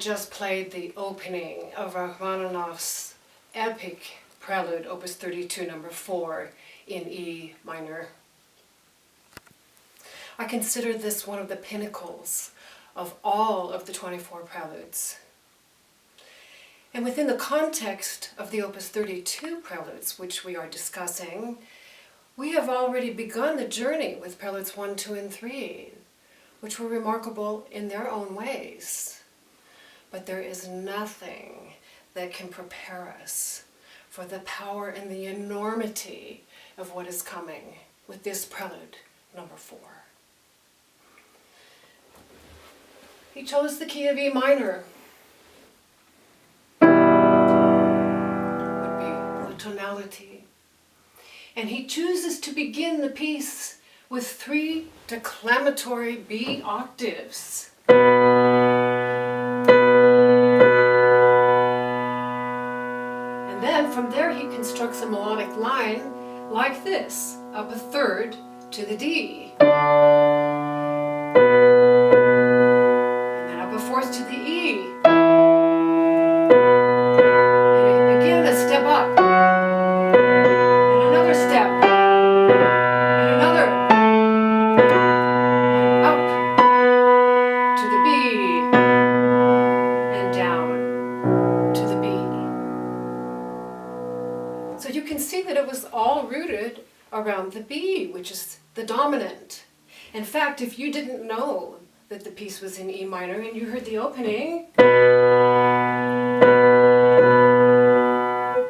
just played the opening of Rachmaninoff's epic Prelude Opus 32 number 4 in E minor. I consider this one of the pinnacles of all of the 24 preludes. And within the context of the Opus 32 preludes, which we are discussing, we have already begun the journey with preludes 1, 2, and 3, which were remarkable in their own ways. But there is nothing that can prepare us for the power and the enormity of what is coming with this prelude number 4. He chose the key of E minor. Would be the tonality. And he chooses to begin the piece with 3 declamatory B octaves. And then from there he constructs a melodic line like this, up a third to the D. Fourth to the E, and again a step up, and another step, and another, and up to the B, and down to the B. So you can see that it was all rooted around the B, which is the dominant. In fact, if you didn't know that the piece was in E minor and you heard the opening,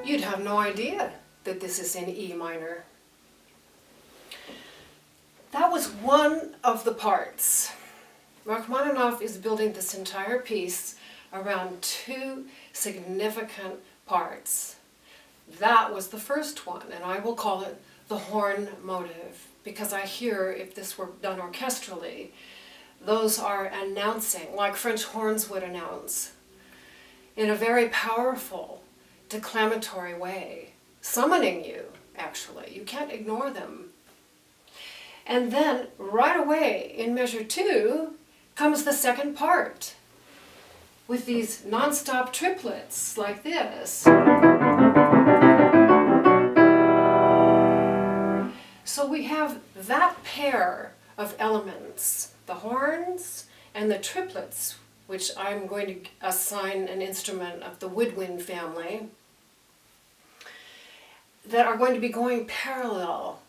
you'd have no idea that this is in E minor. That was one of the parts. Rachmaninoff is building this entire piece around 2 significant parts. That was the first one, and I will call it the horn motive, because I hear, if this were done orchestrally, those are announcing, like French horns would announce, in a very powerful, declamatory way, summoning you, actually. You can't ignore them. And then, right away, in measure 2, comes the second part, with these non-stop triplets, like this. So we have that pair of elements, the horns and the triplets, which I'm going to assign an instrument of the woodwind family, that are going to be going parallel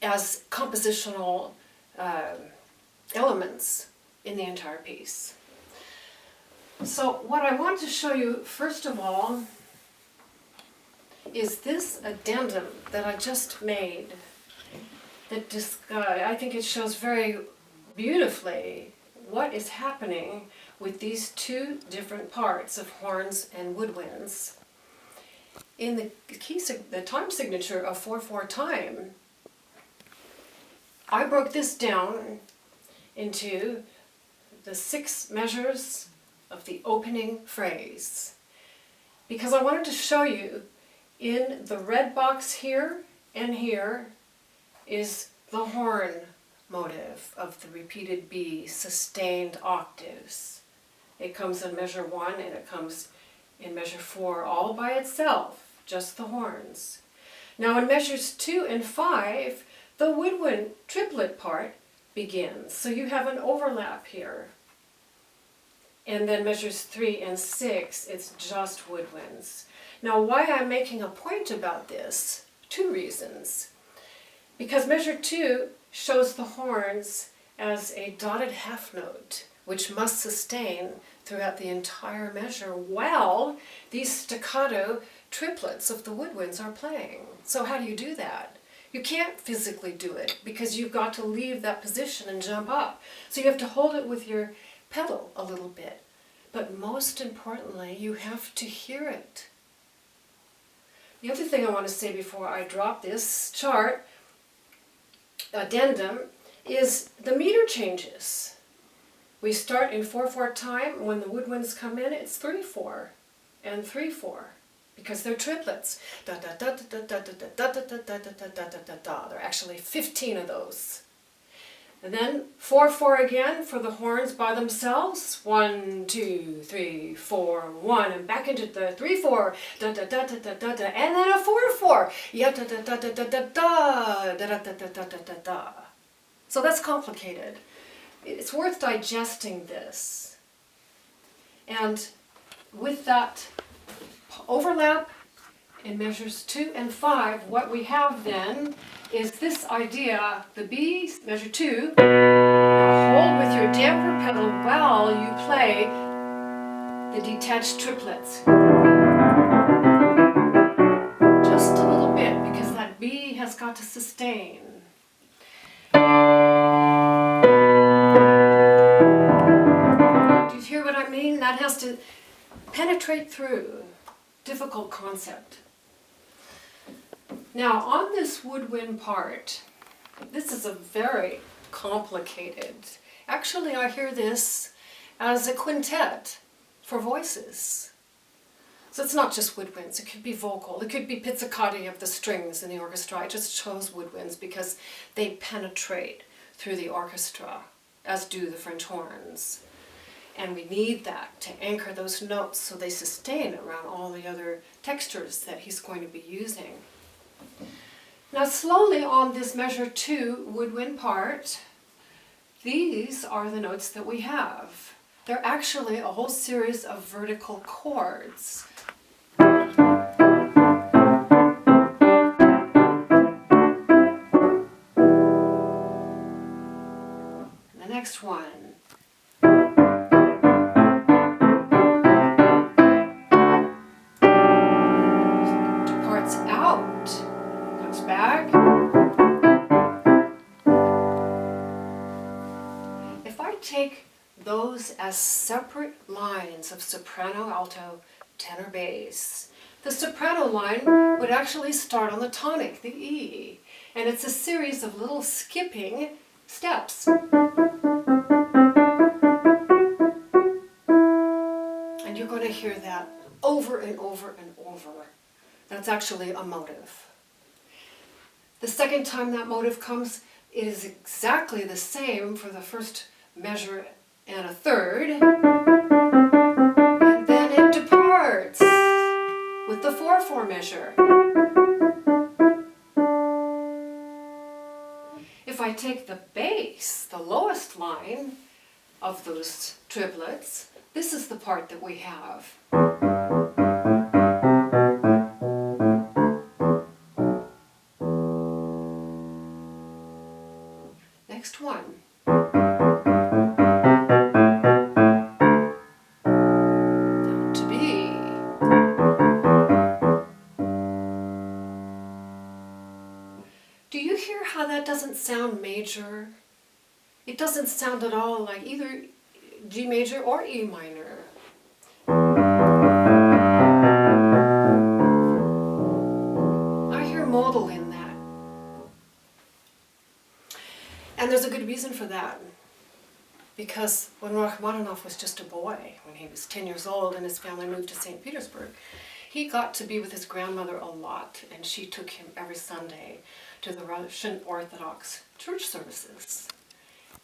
as compositional elements in the entire piece. So what I want to show you first of all is this addendum that I just made. That I think it shows very beautifully what is happening with these 2 different parts of horns and woodwinds. In the time signature of 4/4 time, I broke this down into the 6 measures of the opening phrase, because I wanted to show you in the red box here and here is the horn motive of the repeated B, sustained octaves. It comes in measure 1 and it comes in measure 4 all by itself, just the horns. Now in measures 2 and 5, the woodwind triplet part begins. So you have an overlap here. And then measures 3 and 6, it's just woodwinds. Now why I'm making a point about this, 2 reasons. Because measure 2 shows the horns as a dotted half note, which must sustain throughout the entire measure while these staccato triplets of the woodwinds are playing. So how do you do that? You can't physically do it because you've got to leave that position and jump up. So you have to hold it with your pedal a little bit. But most importantly, you have to hear it. The other thing I want to say before I drop this chart, addendum, is the meter changes. We start in 4/4 time. When the woodwinds come in, it's 3/4 and 3/4 because they're triplets. Da da da da da da da da da da da da da da da. There are actually 15 of those. And then 4/4 again for the horns by themselves. 1, 2, 3, 4, 1, and back into the 3/4, da da da da da da da, and then a 4/4, ya da da da da da da da da da da da da da da. So that's complicated. It's worth digesting this. And with that overlap in measures 2 and 5, what we have then is this idea, the B, measure 2, now hold with your damper pedal while you play the detached triplets. Just a little bit, because that B has got to sustain. Do you hear what I mean? That has to penetrate through. Difficult concept. Now, on this woodwind part, this is a very complicated. Actually, I hear this as a quintet for voices. So it's not just woodwinds, it could be vocal, it could be pizzicati of the strings in the orchestra. I just chose woodwinds because they penetrate through the orchestra, as do the French horns. And we need that to anchor those notes so they sustain around all the other textures that he's going to be using. Now slowly on this measure 2 woodwind part, these are the notes that we have. They're actually a whole series of vertical chords. And the next one. Departs out, comes back. If I take those as separate lines of soprano, alto, tenor, bass, the soprano line would actually start on the tonic, the E, and it's a series of little skipping steps. And you're going to hear that over and over and over. That's actually a motive. The second time that motive comes, it is exactly the same for the first measure and a third, and then it departs with the 4/4 measure. If I take the bass, the lowest line of those triplets, this is the part that we have. Next one. Down to B. Do you hear how that doesn't sound major? It doesn't sound at all like either G major or E minor. I hear modal in that. And there's a good reason for that. Because when Rachmaninoff was just a boy, when he was 10 years old and his family moved to St. Petersburg, he got to be with his grandmother a lot, and she took him every Sunday to the Russian Orthodox church services.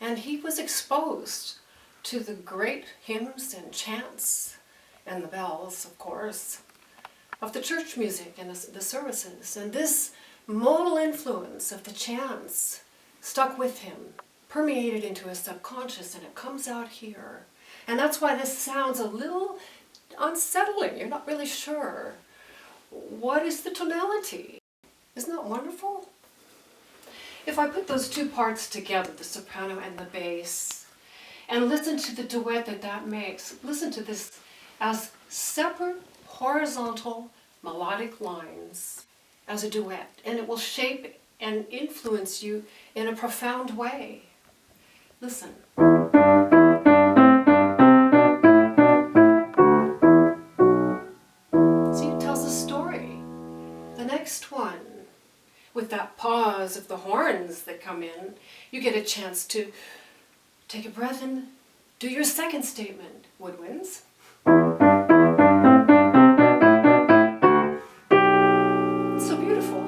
And he was exposed to the great hymns and chants, and the bells, of course, of the church music and the services. And this modal influence of the chants stuck with him, permeated into his subconscious, and it comes out here. And that's why this sounds a little unsettling. You're not really sure. What is the tonality? Isn't that wonderful? If I put those two parts together, the soprano and the bass, and listen to the duet that that makes, listen to this as separate horizontal melodic lines as a duet, and it will shape and influence you in a profound way. Listen. See, it tells a story. The next one, with that pause of the horns that come in, you get a chance to take a breath and do your second statement, woodwinds. It's so beautiful.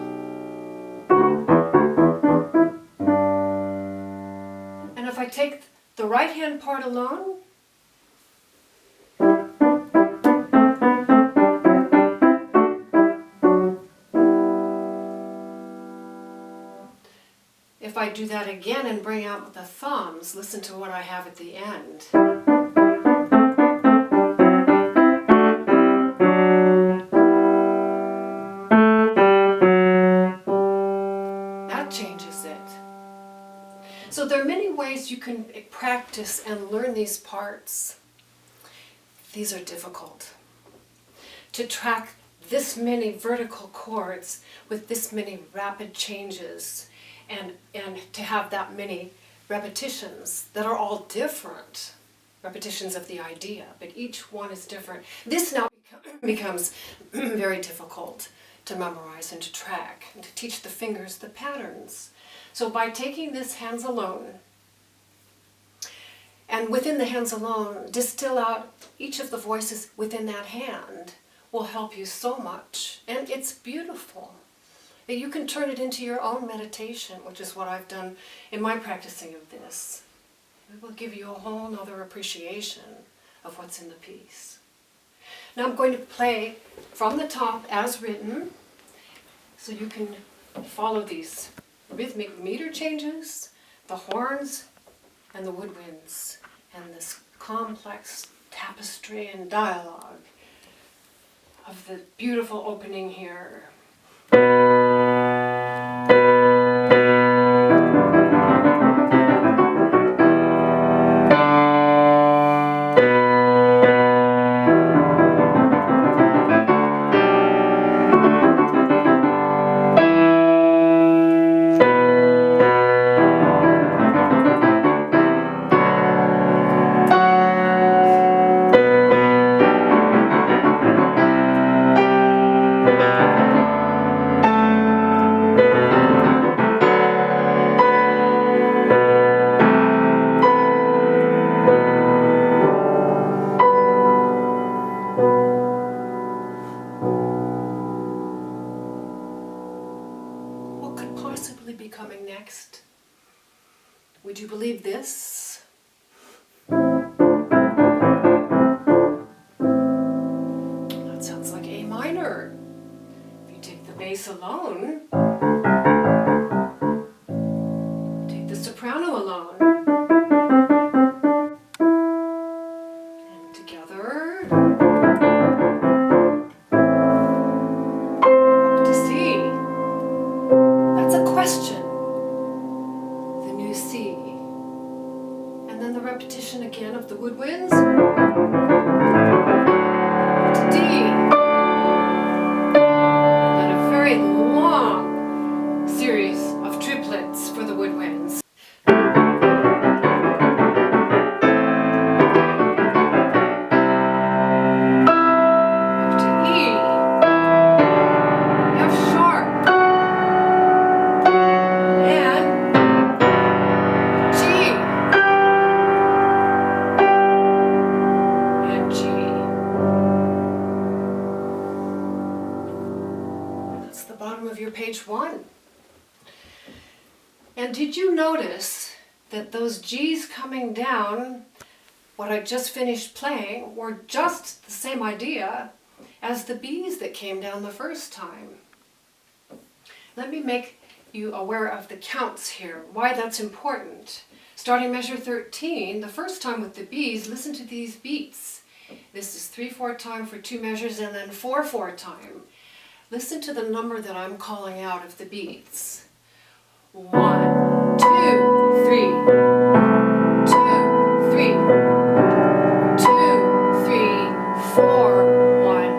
take the right hand part alone, if I do that again and bring out the thumbs, listen to what I have at the end. That changes it. So there are many ways you can practice and learn these parts. These are difficult. To track this many vertical chords with this many rapid changes, and to have that many repetitions that are all different, repetitions of the idea, but each one is different. This now becomes very difficult to memorize and to track, and to teach the fingers the patterns. So by taking this hands alone, and within the hands alone, distill out each of the voices within that hand will help you so much. And it's beautiful. You can turn it into your own meditation, which is what I've done in my practicing of this. It will give you a whole nother appreciation of what's in the piece. Now I'm going to play from the top as written, so you can follow these rhythmic meter changes, the horns, and the woodwinds, and this complex tapestry and dialogue of the beautiful opening here. Be coming next. Would you believe this? That sounds like A minor. If you take the bass alone, take the soprano alone, and together up to C. That's a question. The new C. And then the repetition again of the woodwinds. To D. And then a very long series of triplets for the woodwinds. Up to E. F sharp. Page 1. And did you notice that those G's coming down, what I just finished playing, were just the same idea as the B's that came down the first time? Let me make you aware of the counts here, why that's important. Starting measure 13, the first time with the B's, listen to these beats. This is 3/4 time for 2 measures, and then 4/4 time. Listen to the number that I'm calling out of the beats. 1, 2, 3, 2, 3, 2, 3, 4, 1,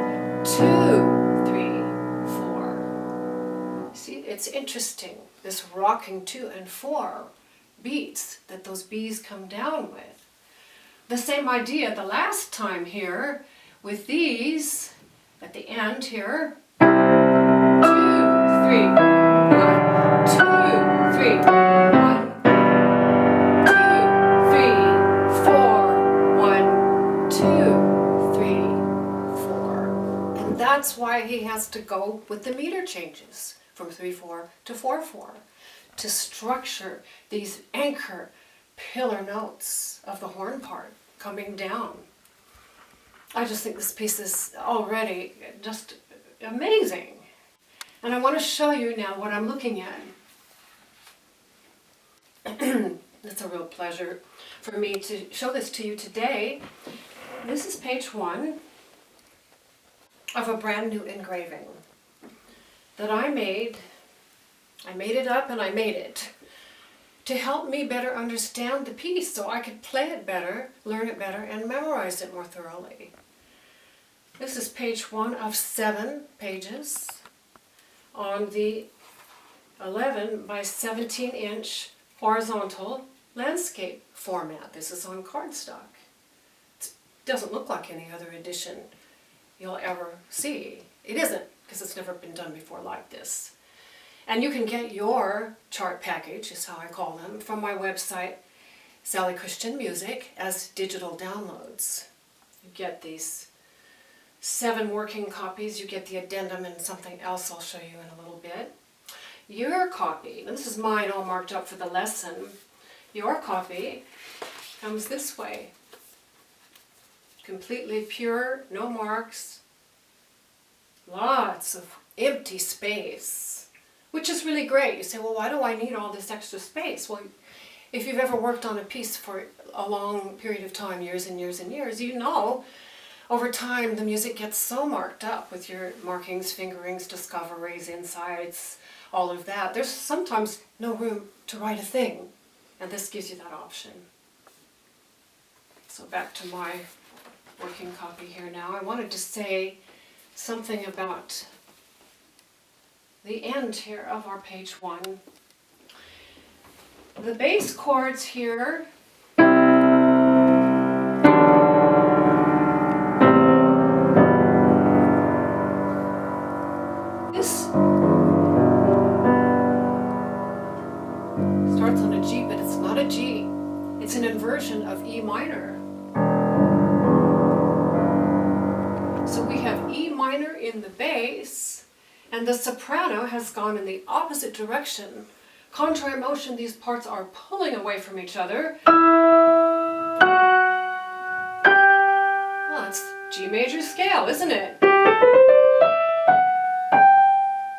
2, 3, 4. See, it's interesting, this rocking 2 and 4 beats that those B's come down with. The same idea the last time here with these at the end here. 2, 3, 1, 2, 3, 1, 2, 3, 4, 1, 2, 3, 4. And that's why he has to go with the meter changes from 3/4 to 4/4 to structure these anchor pillar notes of the horn part coming down. I just think this piece is already just amazing. And I want to show you now what I'm looking at. It's a real pleasure for me to show this to you today. This is page 1 of a brand new engraving that I made. I made it up and I made it to help me better understand the piece so I could play it better, learn it better, and memorize it more thoroughly. This is page 1 of 7 pages on the 11 by 17 inch horizontal landscape format. This is on cardstock. It doesn't look like any other edition you'll ever see. It isn't, because it's never been done before like this. And you can get your chart package, is how I call them, from my website, Sally Christian Music, as digital downloads. You get these 7 working copies, you get the addendum and something else I'll show you in a little bit. Your copy, and this is mine all marked up for the lesson, your copy comes this way. Completely pure, no marks, lots of empty space, which is really great. You say, well, why do I need all this extra space? Well, if you've ever worked on a piece for a long period of time, years and years and years, you know over time the music gets so marked up with your markings, fingerings, discoveries, insights, all of that. There's sometimes no room to write a thing, and this gives you that option. So back to my working copy here now. I wanted to say something about the end here of our page 1. The bass chords here this starts on a G, but it's not a G. It's an inversion of E minor. So we have E minor in the bass, and the soprano has gone in the opposite direction. Contrary motion, these parts are pulling away from each other. Well, it's G major scale, isn't it?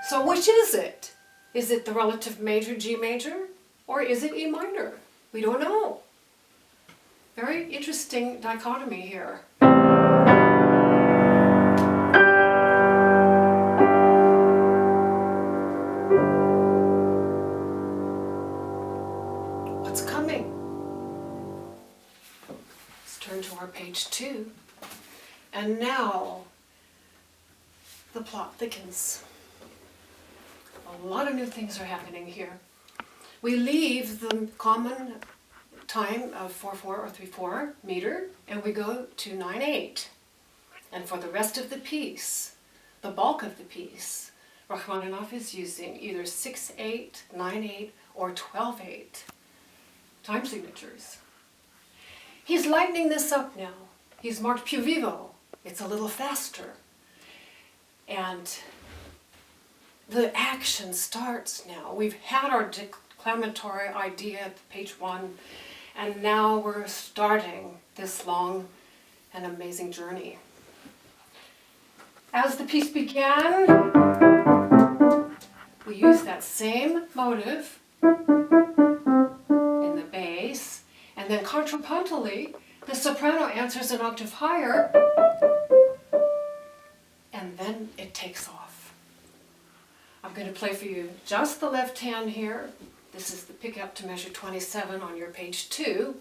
So which is it? Is it the relative major G major, or is it E minor? We don't know. Very interesting dichotomy here. What's coming? Let's turn to our page 2. And now the plot thickens. A lot of new things are happening here. We leave the common time of 4/4 or 3/4 meter, and we go to 9/8. And for the rest of the piece, the bulk of the piece, Rachmaninoff is using either 6/8, 9/8, or 12/8 time signatures. He's lightening this up now. He's marked più vivo. It's a little faster. And the action starts now. We've had our declamatory idea at page 1, and now we're starting this long and amazing journey. As the piece began, we use that same motive in the bass, and then contrapuntally, the soprano answers an octave higher, and then it takes off. I'm going to play for you just the left hand here. This is the pickup to measure 27 on your page 2.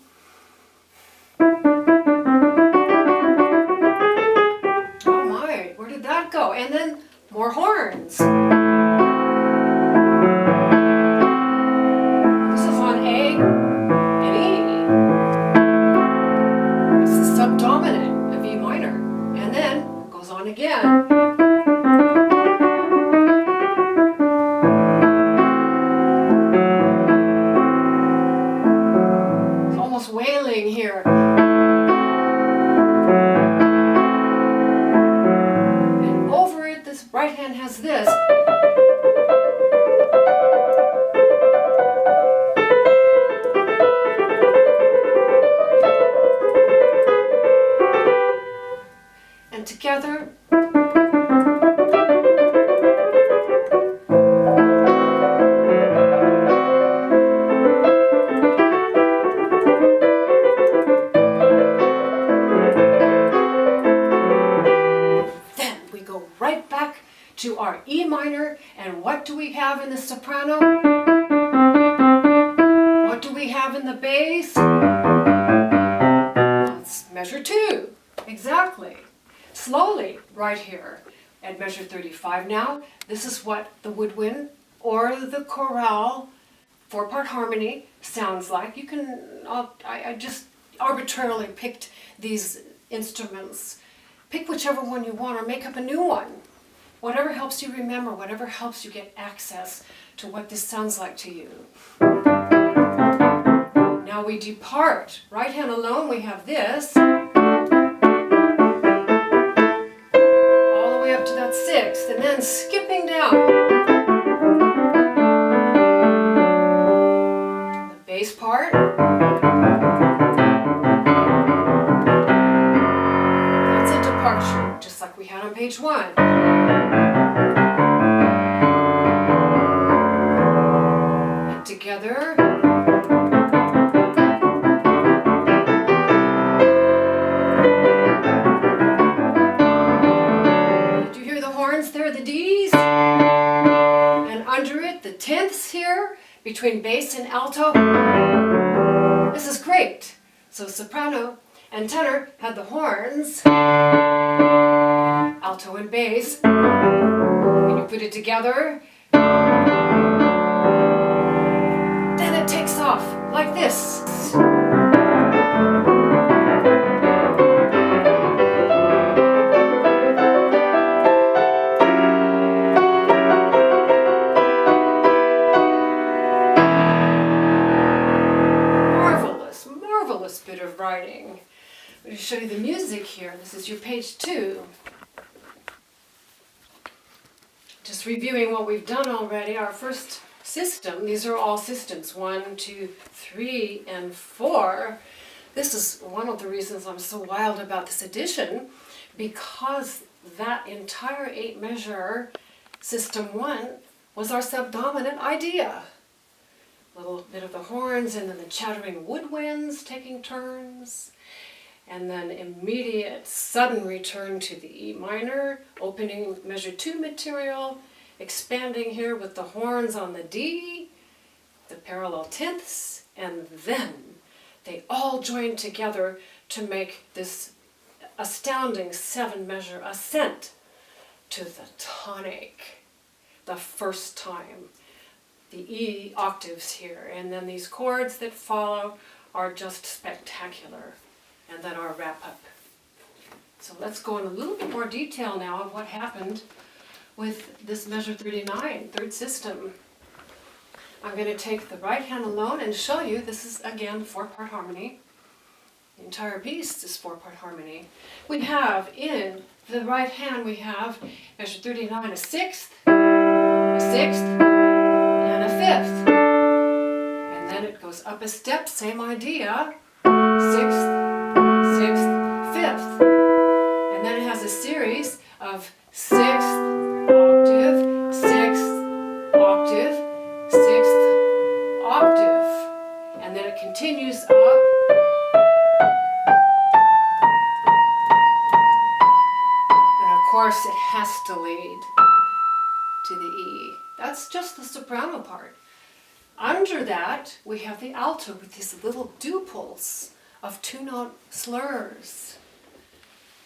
Oh my, where did that go? And then more horns. This is on A and E. It's the subdominant of E minor. And then it goes on again. Wailing here. And over it, this right hand has this. And what do we have in the soprano? What do we have in the bass? Let's measure 2. Exactly. Slowly, right here at measure 35 now. This is what the woodwind or the chorale 4-part harmony sounds like. You can, I just arbitrarily picked these instruments. Pick whichever one you want or make up a new one. Whatever helps you remember, whatever helps you get access to what this sounds like to you. Now we depart. Right hand alone, we have this. All the way up to that 6th, and then skipping down. The bass part. That's a departure, just like we had on page 1. And together. There, the D's, and under it the 10ths here between bass and alto. This is great. So soprano and tenor had the horns, alto and bass. When you put it together, then it takes off like this. Bit of writing. I'm going to show you the music here. This is your page 2. Just reviewing what we've done already. Our first system, these are all systems, 1, 2, 3, and 4. This is one of the reasons I'm so wild about this edition, because that entire 8-measure system 1 was our subdominant idea. A little bit of the horns, and then the chattering woodwinds taking turns, and then immediate sudden return to the E minor, opening measure 2 material, expanding here with the horns on the D, the parallel 10ths, and then they all join together to make this astounding 7-measure ascent to the tonic, the first time. The E octaves here, and then these chords that follow are just spectacular, and then our wrap up. So let's go in a little bit more detail now of what happened with this measure 39, 3rd system. I'm going to take the right hand alone and show you, this is again 4-part harmony. The entire piece is 4-part harmony. We have in the right hand, we have measure 39, a 6th, a 6th, and a 5th, and then it goes up a step, same idea, 6th, 6th, 5th, and then it has a series of 6th octave, 6th octave, 6th octave, and then it continues up, and of course it has to lead to the E. That's just the soprano part. Under that, we have the alto with these little duples of 2-note slurs.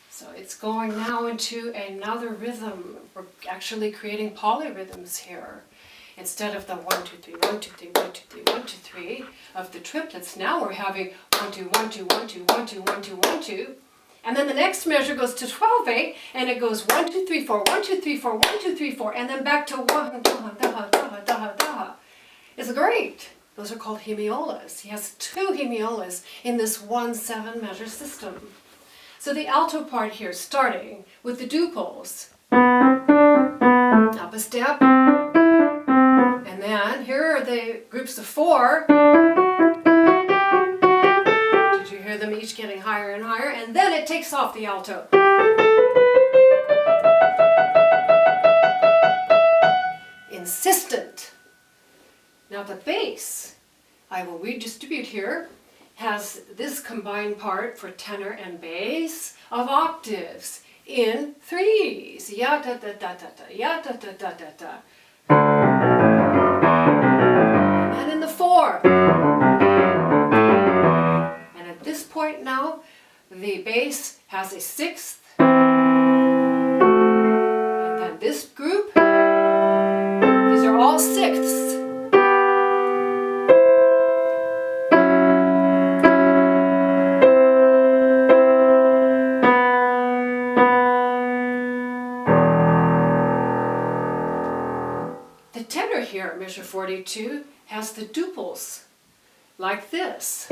So it's going now into another rhythm. We're actually creating polyrhythms here. Instead of the 1, 2, 3, 1, 2, 3, 1, 2, 3, 1, 2, 3 of the triplets, now we're having 1, 2, 1, 2, 1, 2, 1, 2, 1, 2, 1, 2. And then the next measure goes to 12/8, and it goes 1, 2, 3, 4, 1, 2, 3, 4, 1, 2, 3, 4, and then back to 1, daha, daha, daha, daha, daha. It's great. Those are called hemiolas. He has 2 hemiolas in this 1/7 measure system. So the alto part here, starting with the duples. Up a step, and then here are the groups of 4. Did you hear them each getting higher and higher? And then it takes off the alto. Insistent. Now the bass, I will redistribute here, has this combined part for tenor and bass of octaves in 3s. Ya da da da da da, ya da da da da da. 4. And at this point now, the bass has a 6th. And then this group, these are all 6ths. The tenor here at measure 42 has the duples, like this.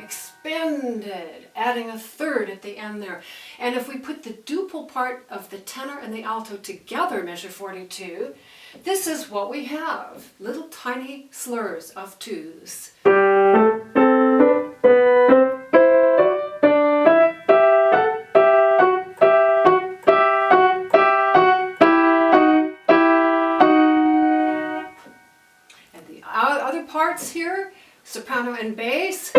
Expanded, adding a 3rd at the end there. And if we put the duple part of the tenor and the alto together, measure 42, this is what we have. Little tiny slurs of 2s. Other parts here, soprano and bass.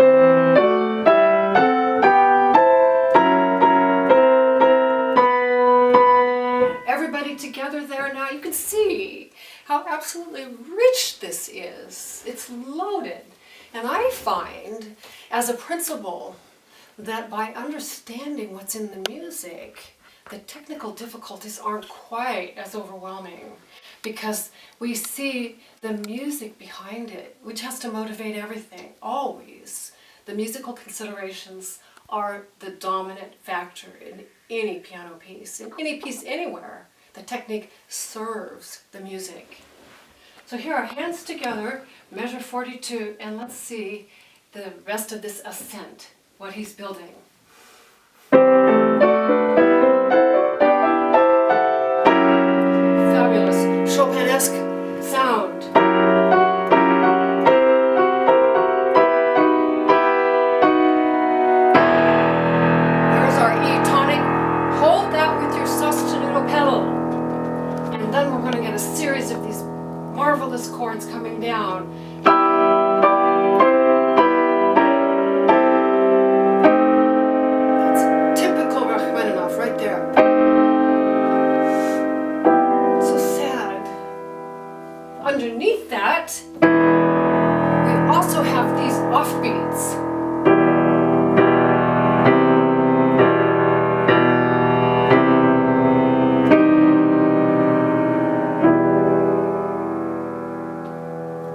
Everybody together there now. You can see how absolutely rich this is. It's loaded. And I find, as a principle, that by understanding what's in the music, the technical difficulties aren't quite as overwhelming, because we see the music behind it, which has to motivate everything, always. The musical considerations are the dominant factor in any piano piece, in any piece anywhere. The technique serves the music. So here are hands together, measure 42, and let's see the rest of this ascent, what he's building. Chopin-esque sound. There's our E tonic. Hold that with your sostenuto pedal. And then we're going to get a series of these marvelous chords coming down. That's typical Rachmaninoff right there. Underneath that, we also have these offbeats.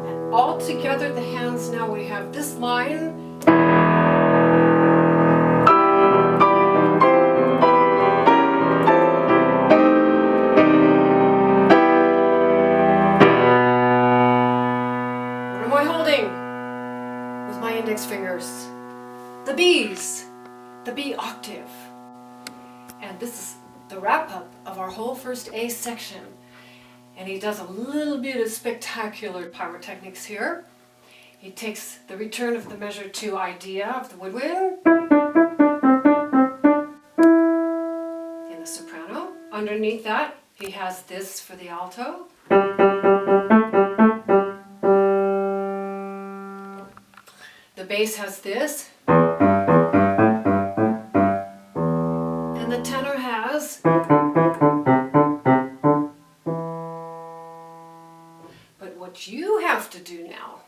And all together, the hands, now we have this line. Fingers, the B's, the B octave. And this is the wrap-up of our whole first A section. And he does a little bit of spectacular pyrotechnics here. He takes the return of the measure 2 idea of the woodwind in the soprano. Underneath that, he has this for the alto. The bass has this, and the tenor has, but what you have to do now,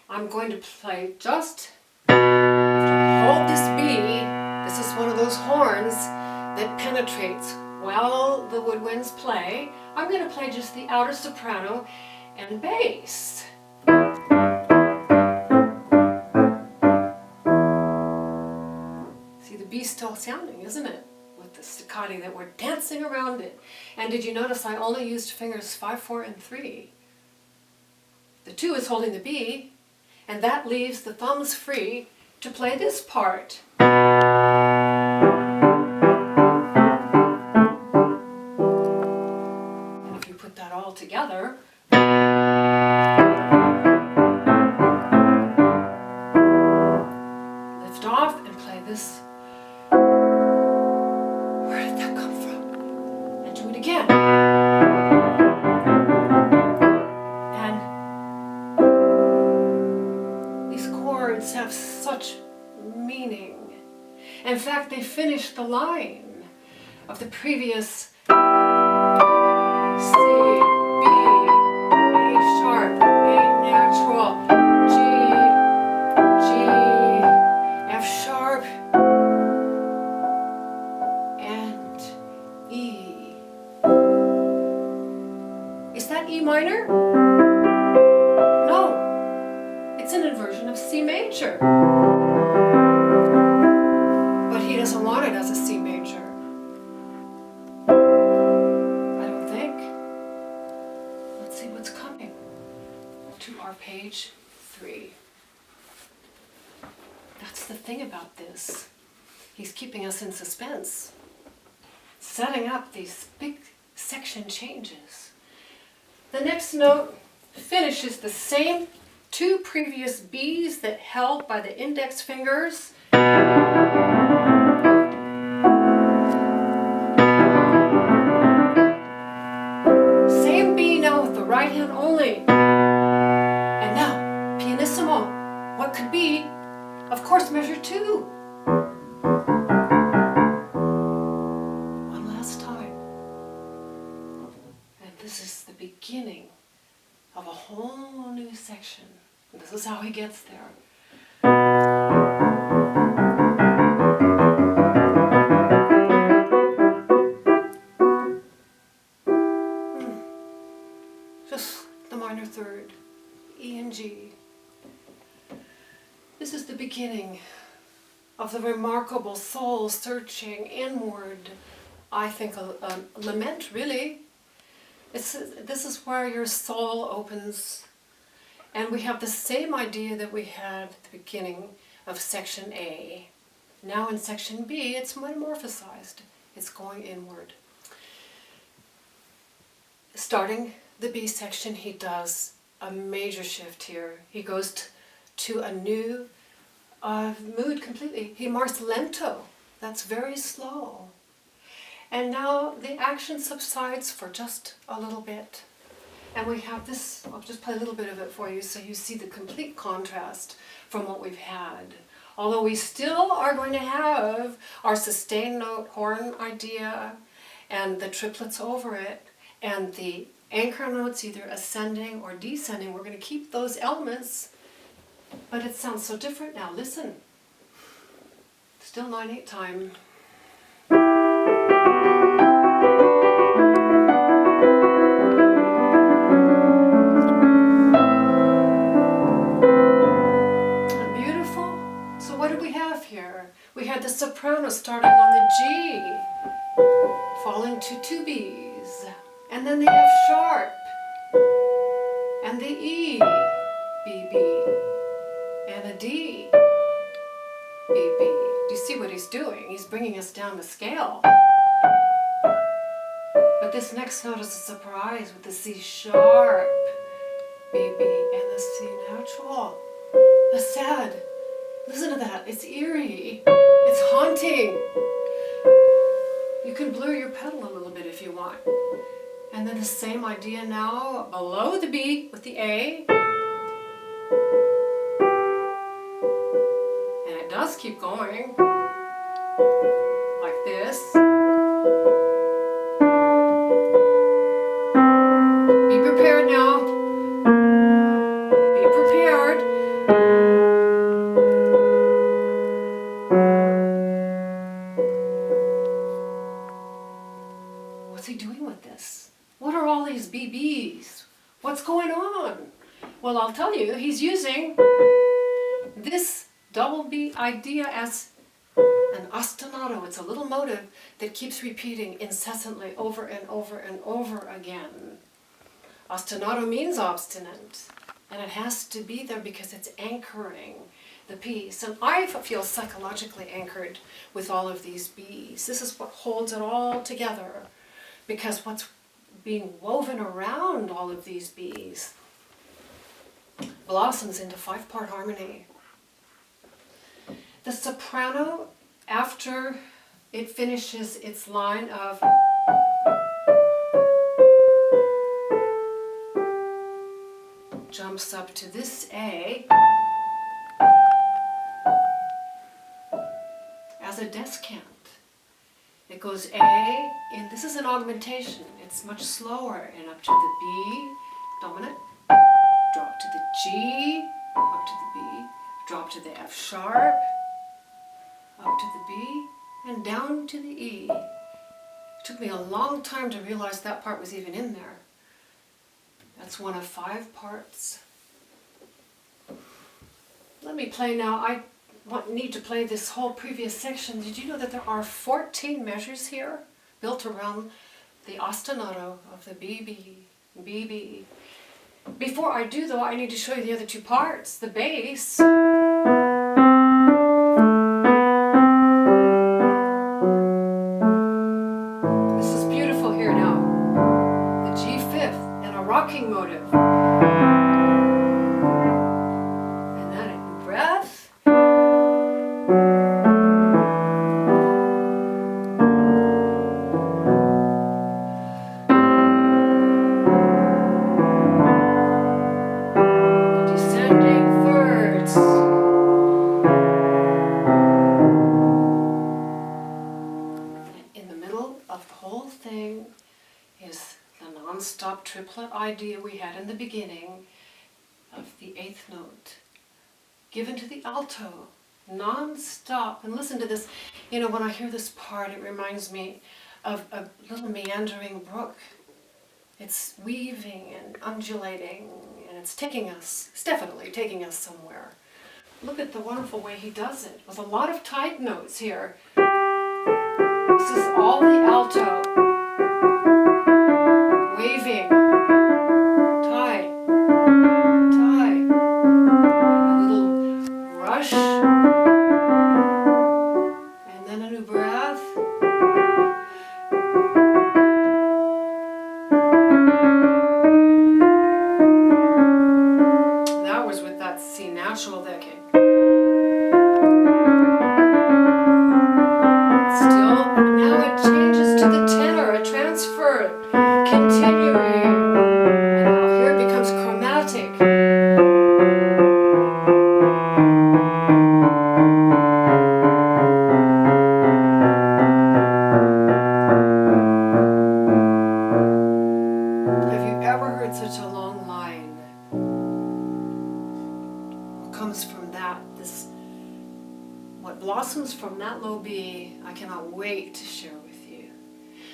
I'm going to play just, hold this B, this is one of those horns that penetrates while the woodwinds play. I'm going to play just the outer soprano and bass. B still sounding, isn't it? With the staccato that we're dancing around it. And did you notice I only used fingers 5, 4, and 3? The 2 is holding the B, and that leaves the thumbs free to play this part. And if you put that all together, lift off and play this. Again. And these chords have such meaning. finish the line of the previous C, B, A sharp, A natural, G, F sharp, and E. Is that E minor? No, it's an inversion of C major. But he doesn't want it as a C major. I don't think. Let's see what's coming to our page 3. That's the thing about this. He's keeping us in suspense, setting up these big section changes. The next note finishes the same 2 previous B's that held by the index fingers. Same B now with the right hand only. And now, pianissimo. What could be? Of course, measure 2. One last time. And this is the beginning of a whole new section. And this is how he gets there. Just the minor third, E and G. This is the beginning of the remarkable soul-searching inward, I think, a lament, really. This is where your soul opens. And we have the same idea that we had at the beginning of section A. Now in section B, it's metamorphosized. It's going inward. Starting the B section, he does a major shift here. He goes to a new mood completely. He marches lento. That's very slow. And now the action subsides for just a little bit. And we have this, I'll just play a little bit of it for you so you see the complete contrast from what we've had. Although we still are going to have our sustained note horn idea and the triplets over it and the anchor notes either ascending or descending. We're going to keep those elements, but it sounds so different now. Listen. Still 9/8 time. We had the soprano starting on the G, falling to 2 B's, and then the F sharp, and the E, B, B, and a D, B, B. Do you see what he's doing? He's bringing us down the scale. But this next note is a surprise with the C sharp, B, B, and the C natural. That's sad. Listen to that. It's eerie. It's haunting. You can blur your pedal a little bit if you want. And then the same idea now below the B with the A. And it does keep going. Like this. Be prepared now. Be prepared. What's he doing with this? What are all these BBs? What's going on? Well, I'll tell you, he's using this double B idea as an ostinato. It's a little motive that keeps repeating incessantly over and over and over again. Ostinato means obstinate, and it has to be there because it's anchoring the piece. And I feel psychologically anchored with all of these B's. This is what holds it all together, because what's being woven around all of these B's blossoms into 5-part harmony. The soprano, after it finishes its line of jumps up to this A as a descant. It goes A, and this is an augmentation. It's much slower, and up to the B, dominant, drop to the G, up to the B, drop to the F sharp, up to the B, and down to the E. It took me a long time to realize that part was even in there. That's one of 5 parts. Let me play now. I need to play this whole previous section. Did you know that there are 14 measures here built around the ostinato of the BB? Before I do though, I need to show you the other 2 parts. The bass. This is beautiful here now. The G5 and a rocking motive. And then a breath. Triplet idea we had in the beginning of the 8th note given to the alto non-stop. And listen to this, you know, when I hear this part, it reminds me of a little meandering brook. It's weaving and undulating, and it's definitely taking us somewhere. Look at the wonderful way he does it with a lot of tight notes here. This is all the alto waving, tie, and a little rush, and then a new breath. That was with that C natural there came. Still, now it changes to the tenor, a transfer. Continuing, and now here it becomes chromatic. Have you ever heard such a long line? What comes from that? What blossoms from that low B, I cannot wait to share with you.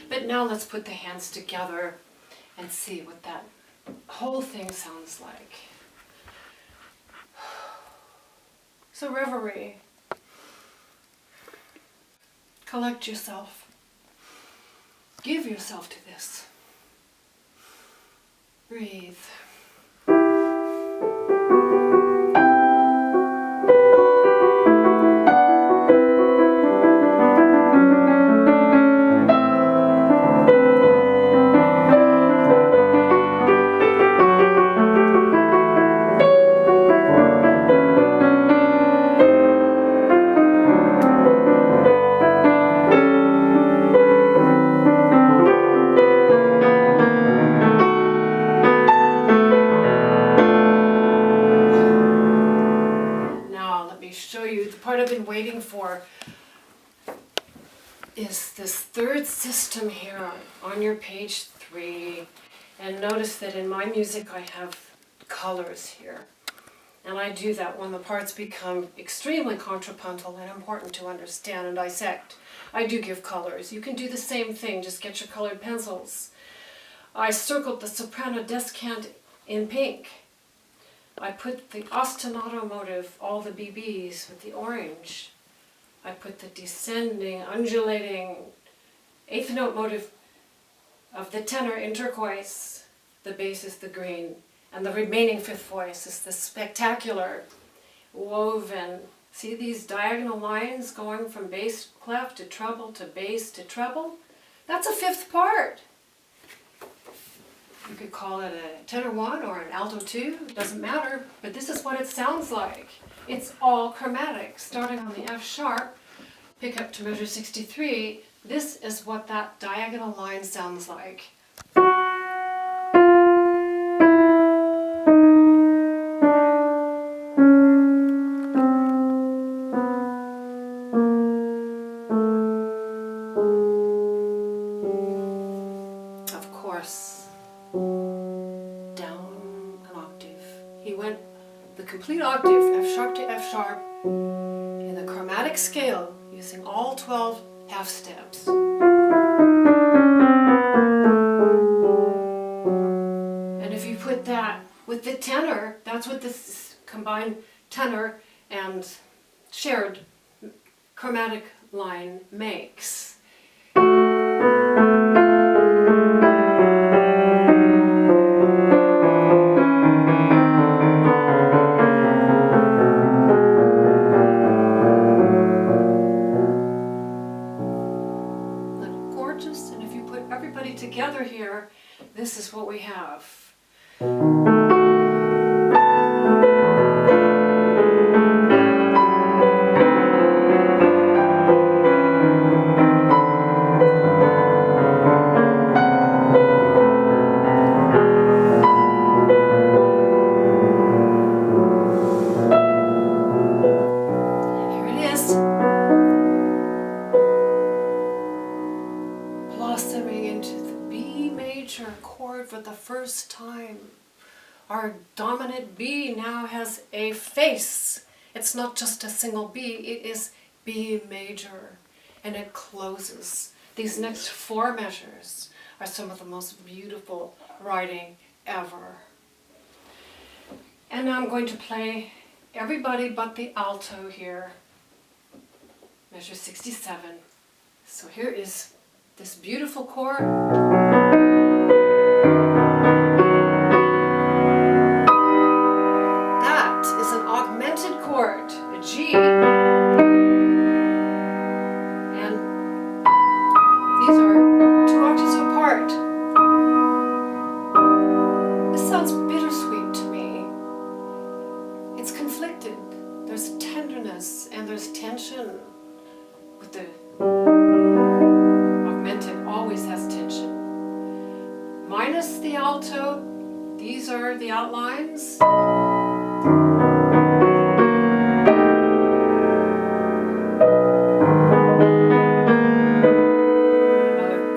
But now let's put the hands together and see what that whole thing sounds like. So reverie. Collect yourself. Give yourself to this. Breathe. Waiting for is this third system here on your page 3, and notice that in my music I have colors here, and I do that when the parts become extremely contrapuntal and important to understand and dissect. I do give colors. You can do the same thing, just get your colored pencils. I circled the soprano descant in pink. I put the ostinato motive, all the BBs, with the orange. I put the descending, undulating 8th note motive of the tenor in turquoise. The bass is the green, and the remaining 5th voice is the spectacular woven. See these diagonal lines going from bass clef to treble to bass to treble? That's a 5th part. You could call it a tenor 1 or an alto 2, it doesn't matter, but this is what it sounds like. It's all chromatic, starting on the F sharp, pick up to measure 63. This is what that diagonal line sounds like. complete octave, F sharp to F sharp, in the chromatic scale, using all 12 half steps. And if you put that with the tenor, that's what this combined tenor and shared chromatic line makes. Gorgeous, and if you put everybody together here, this is what we have. For the first time, our dominant B now has a face. It's not just a single B, it is B major, and it closes. These next 4 measures are some of the most beautiful writing ever. And now I'm going to play everybody but the alto here, measure 67. So here is this beautiful chord. Chord, a G, and these are 2 octaves apart. This sounds bittersweet to me. It's conflicted. There's tenderness and there's tension. With the augmented, always has tension. Minus the alto, these are the outlines.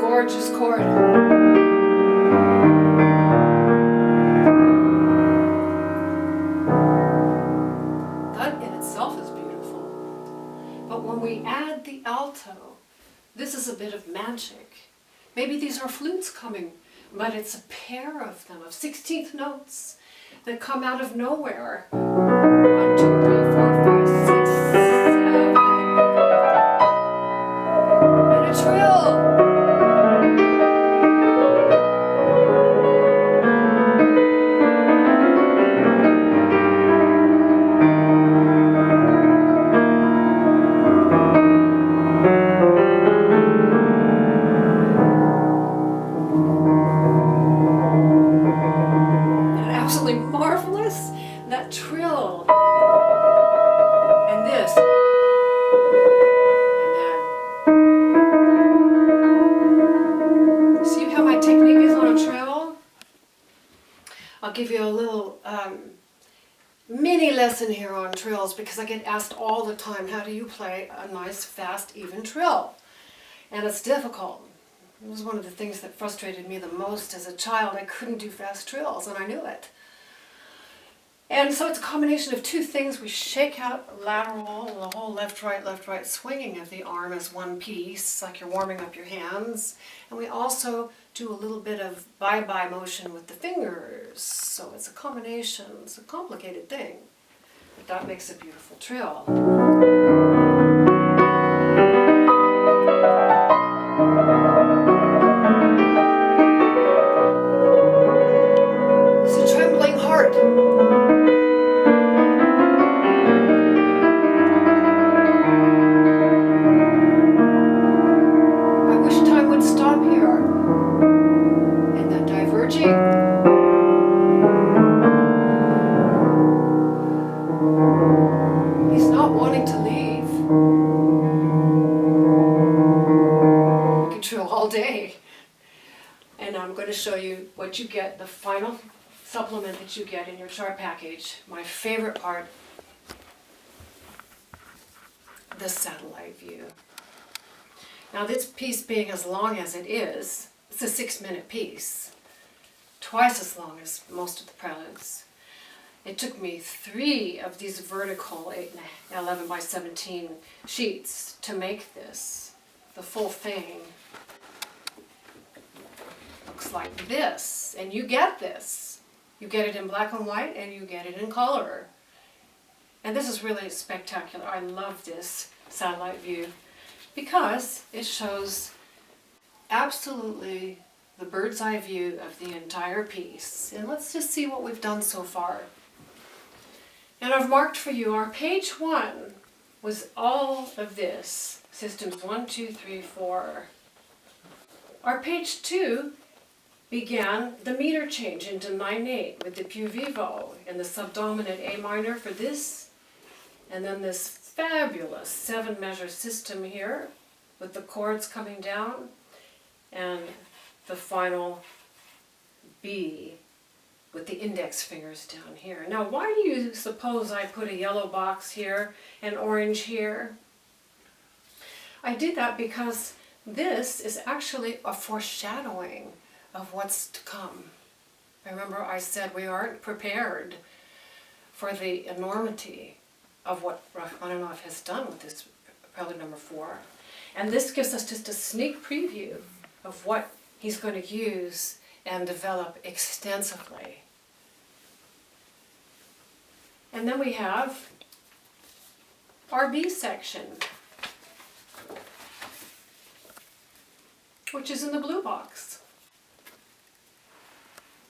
Gorgeous chord. That in itself is beautiful. But when we add the alto, this is a bit of magic. Maybe these are flutes coming, but it's a pair of them, of 16th notes that come out of nowhere. 1, 2, 3, 4, 5, 6, 7. And a trill. Marvelous, that trill, and this, and that. See how my technique is on a trill? I'll give you a little mini lesson here on trills, because I get asked all the time, how do you play a nice, fast, even trill? And it's difficult. It was one of the things that frustrated me the most as a child. I couldn't do fast trills, and I knew it. And so it's a combination of 2 things. We shake out lateral, the whole left, right, swinging of the arm as one piece, like you're warming up your hands. And we also do a little bit of bye-bye motion with the fingers. So it's a combination, it's a complicated thing. But that makes a beautiful trill. It's a trembling heart. Stop here, and the diverging. He's not wanting to leave. You can trill all day. And I'm going to show you what you get, the final supplement that you get in your chart package. My favorite part, the satellite view. Now this piece being as long as it is, it's a 6-minute piece, twice as long as most of the preludes. It took me 3 of these vertical 11 by 17 sheets to make this. The full thing looks like this, and you get this. You get it in black and white, and you get it in color. And this is really spectacular. I love this satellite view because it shows absolutely the bird's eye view of the entire piece. And let's just see what we've done so far. And I've marked for you our page 1 was all of this. Systems 1, 2, 3, 4. Our page 2 began the meter change into 9/8 with the più vivo and the subdominant A minor for this, and then this fabulous 7-measure system here with the chords coming down, and the final B with the index fingers down here. Now, why do you suppose I put a yellow box here and orange here? I did that because this is actually a foreshadowing of what's to come. Remember, I said we aren't prepared for the enormity of what Rachmaninoff has done with this Prelude number 4. And this gives us just a sneak preview of what he's going to use and develop extensively. And then we have our B section, which is in the blue box,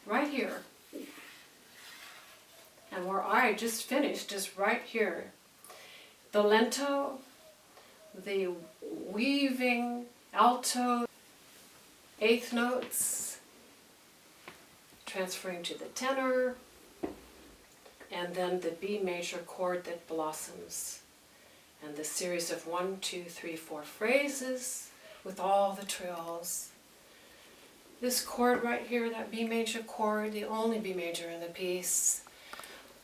right here. And where I just finished is right here. The lento, the weaving alto, 8th notes, transferring to the tenor, and then the B major chord that blossoms. And the series of 1, 2, 3, 4 phrases with all the trills. This chord right here, that B major chord, the only B major in the piece,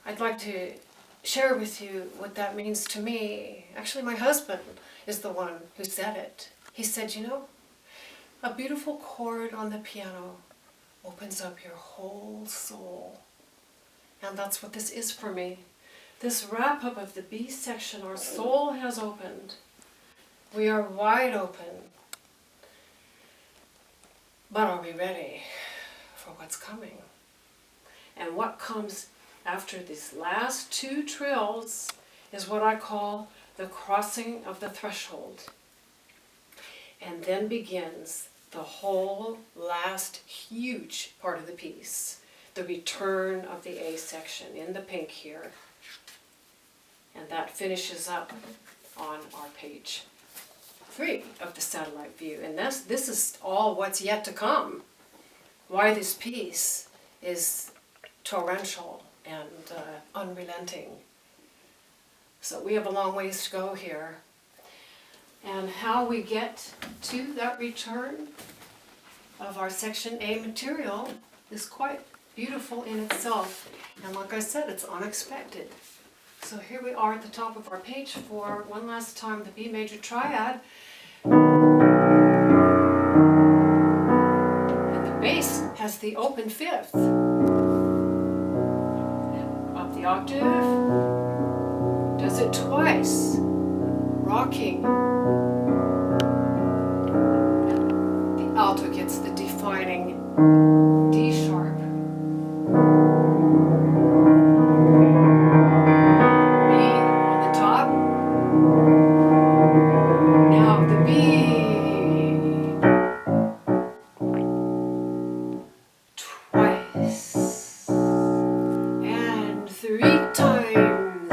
I'd like to share with you what that means to me. Actually, my husband is the one who said it. He said, you know, a beautiful chord on the piano opens up your whole soul. And that's what this is for me. This wrap-up of the B section, our soul has opened. We are wide open. But are we ready for what's coming? And what comes after these last 2 trills is what I call the crossing of the threshold. And then begins the whole last huge part of the piece, the return of the A section in the pink here. And that finishes up on our page 3 of the satellite view. And this is all what's yet to come. Why this piece is torrential and unrelenting. So we have a long ways to go here. And how we get to that return of our section A material is quite beautiful in itself. And like I said, it's unexpected. So here we are at the top of our page for one last time, the B major triad. And the bass has the open 5th. Up the octave, does it twice, rocking. The alto gets the defining D sharp. B on the top. Now the B. Twice. And 3 times.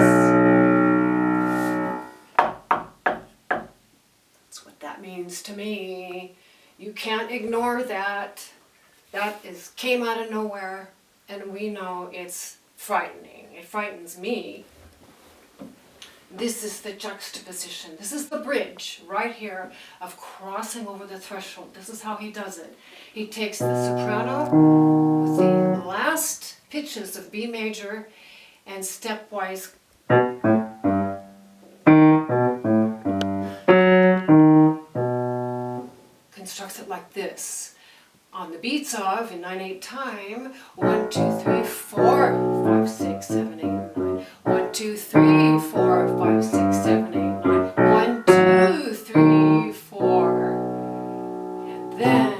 That's what that means to me. You can't ignore that. That came out of nowhere, and we know it's frightening. It frightens me. This is the juxtaposition. This is the bridge right here of crossing over the threshold. This is how he does it. He takes the soprano with the last pitches of B major and stepwise constructs it like this. On the beats of, in 9/8 time, 1, 2, 3, 4, 5, 6, 7, 2, 3, 4, 5, 6, 7, 8, 9. 1, 2, 3, 4. And then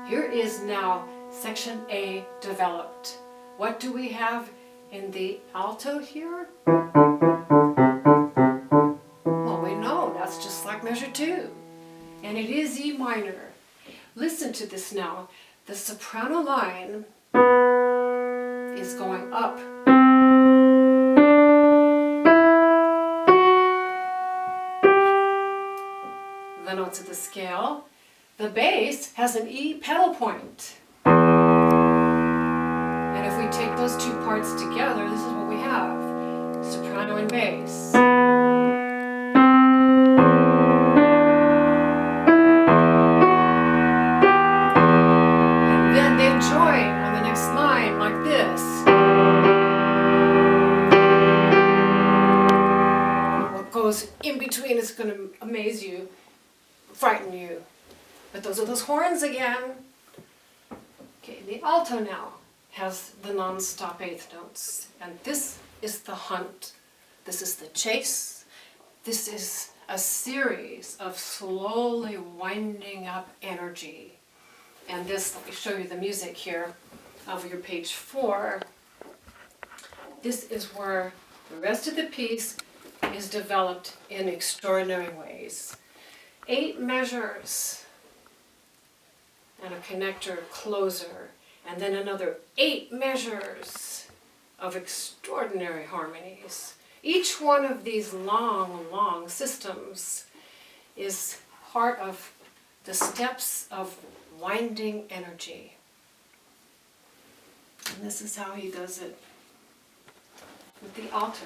here is now section A developed. What do we have in the alto here? Well, we know that's just like measure 2. And it is E minor. Listen to this now. The soprano line is going up. The notes of the scale. The bass has an E pedal point. And if we take those two parts together, this is what we have. Soprano and bass. And then they join on the next line like this. What goes in between is going to amaze you, frighten you. But those are those horns again. Okay, the alto now has the non-stop eighth notes. And this is the hunt. This is the chase. This is a series of slowly winding up energy. And this, let me show you the music here over your page 4. This is where the rest of the piece is developed in extraordinary ways. 8 measures and a connector closer, and then another 8 measures of extraordinary harmonies. Each one of these long systems is part of the steps of winding energy. And this is how he does it with the alto.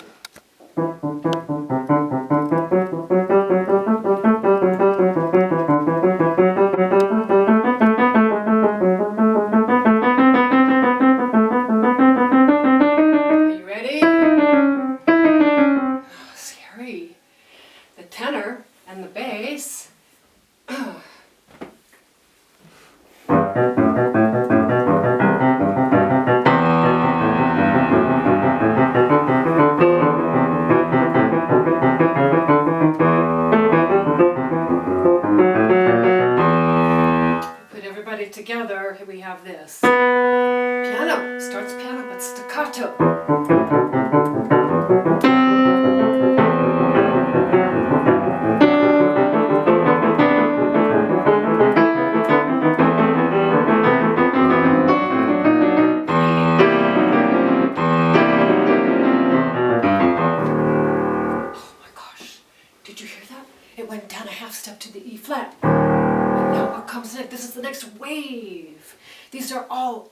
Together, here we have this. Piano, starts piano but staccato. Oh my gosh, did you hear that? It went down a half step to the E flat. Now what comes next? This is the next wave. These are all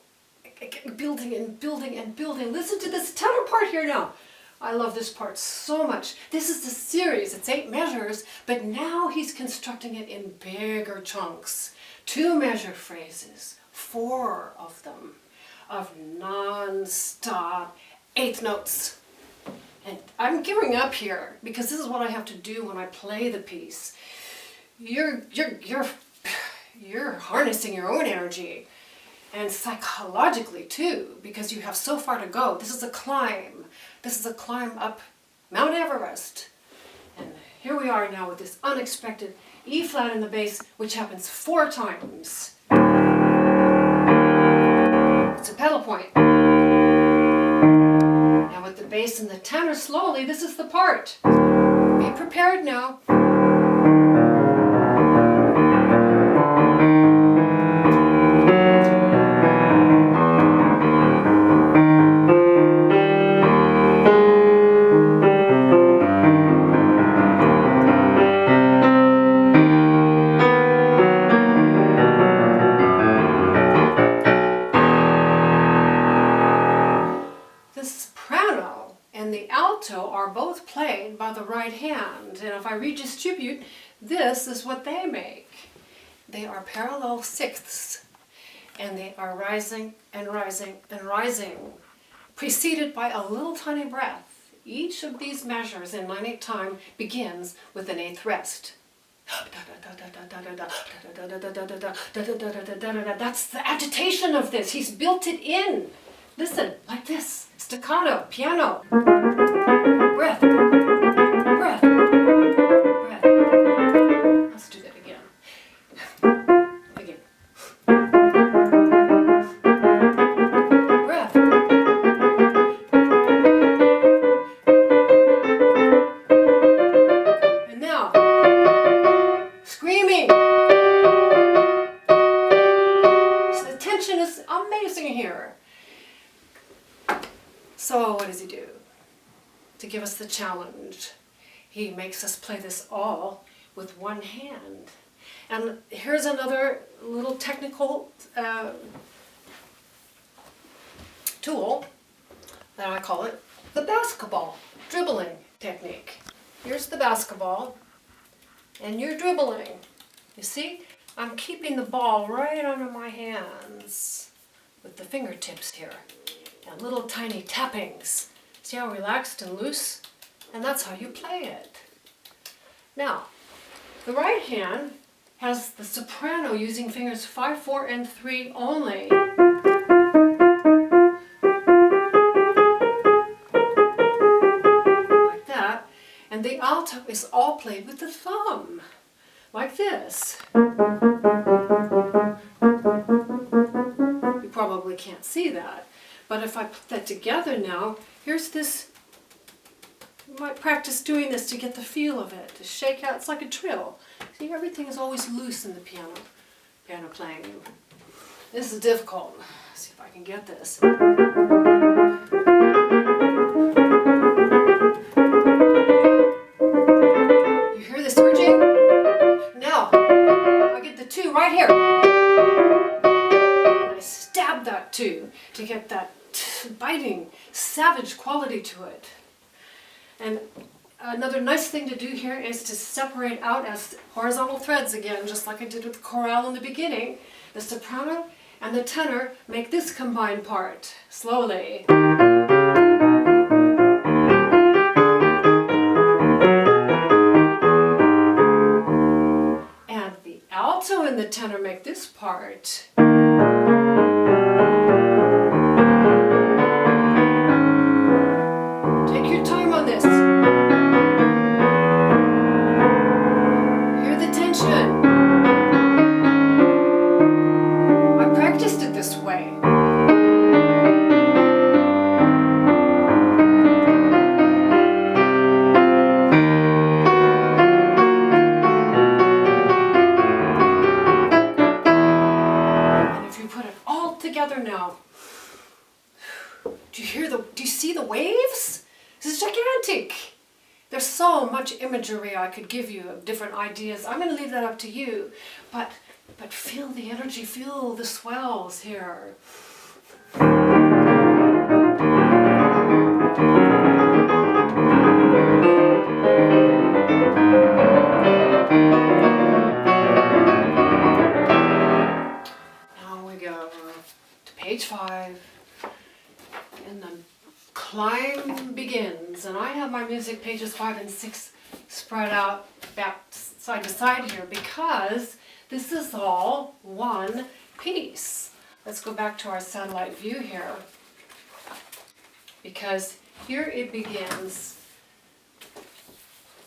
building and building and building. Listen to this tenor part here now. I love this part so much. This is the series. It's 8 measures, but now he's constructing it in bigger chunks. 2 measure phrases, 4 of them, of non-stop 8th notes. And I'm gearing up here because this is what I have to do when I play the piece. You're harnessing your own energy, and psychologically too, because you have so far to go. This is a climb. This is a climb up Mount Everest. And here we are now with this unexpected E flat in the bass, which happens 4 times. It's a pedal point. Now with the bass and the tenor slowly, this is the part. Be prepared now. Are both played by the right hand, and if I redistribute, this is what they make. They are parallel sixths, and they are rising and rising and rising, preceded by a little tiny breath. Each of these measures in 9/8 time begins with an 8th rest. That's the agitation of this. He's built it in. Listen, like this. Staccato, piano. Breath. Breath. Breath. Let's do that again. Again. Breath. And now, screaming. So the tension is amazing here. So what does he do? To give us the challenge, he makes us play this all with one hand. And here's another little technical tool that I call it the basketball dribbling technique. Here's the basketball, and you're dribbling. You see, I'm keeping the ball right under my hands with the fingertips here. And little tiny tappings. See how relaxed and loose? And that's how you play it. Now, the right hand has the soprano using fingers 5, 4, and 3 only. Like that. And the alto is all played with the thumb. Like this. You probably can't see that. But if I put that together now, here's this, you might practice doing this to get the feel of it, to shake out, it's like a trill. See, everything is always loose in the piano playing. This is difficult. Let's see if I can get this. You hear the surging? Now, I get the 2 right here. And I stab that 2 to get that biting, savage quality to it. And another nice thing to do here is to separate out as horizontal threads again, just like I did with the chorale in the beginning. The soprano and the tenor make this combined part, slowly. And the alto and the tenor make this part. Now, do you see the waves? This is gigantic. There's so much imagery I could give you of different ideas. I'm going to leave that up to you, but feel the energy, feel the swells here. Page 5, and the climb begins. And I have my music pages 5 and 6 spread out back side to side here because this is all one piece. Let's go back to our satellite view here, because here it begins.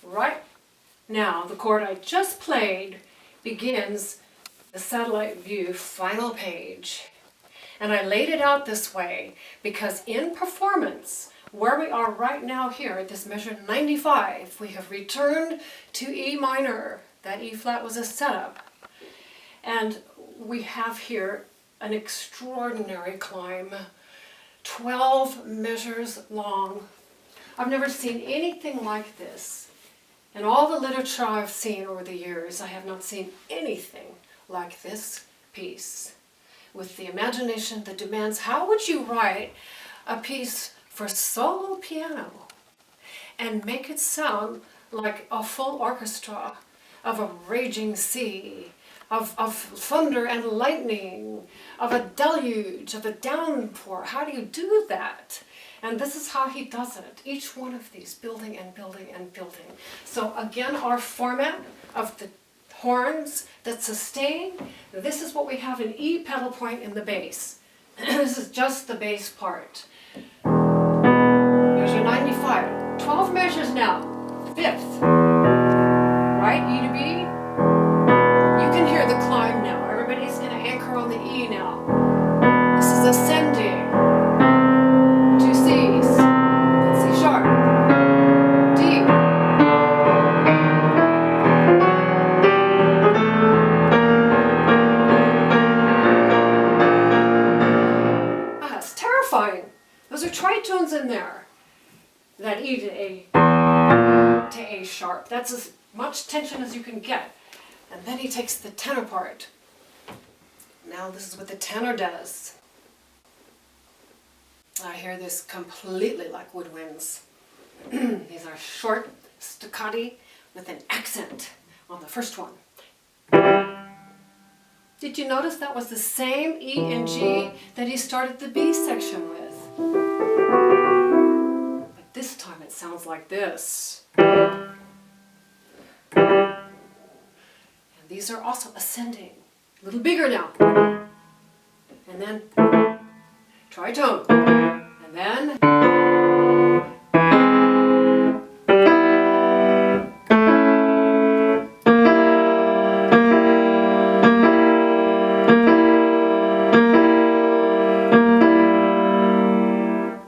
Right now, the chord I just played begins the satellite view final page. And I laid it out this way because in performance, where we are right now here at this measure 95, we have returned to E minor. That E flat was a setup. And we have here an extraordinary climb, 12 measures long. I've never seen anything like this. In all the literature I've seen over the years, I have not seen anything like this piece. With the imagination that demands, how would you write a piece for solo piano and make it sound like a full orchestra of a raging sea, of thunder and lightning, of a deluge, of a downpour? How do you do that? And this is how he does it. Each one of these, building and building and building. So again, our format of the horns that sustain. This is what we have in E pedal point in the bass. This is just the bass part. Measure 95. 12 measures now. Fifth. Right, E to B. You can hear the climb now. Everybody's going to anchor on the E now. This is ascending. 2 C's. C sharp. D. That's terrifying. Those are tritones in there. That E to A sharp. That's as much tension as you can get. And then he takes the tenor part. Now this is what the tenor does. I hear this completely like woodwinds. These are short staccati with an accent on the first one. Did you notice that was the same E and G that he started the B section with? But this time it sounds like this. And these are also ascending. A little bigger now. And then tritone. And then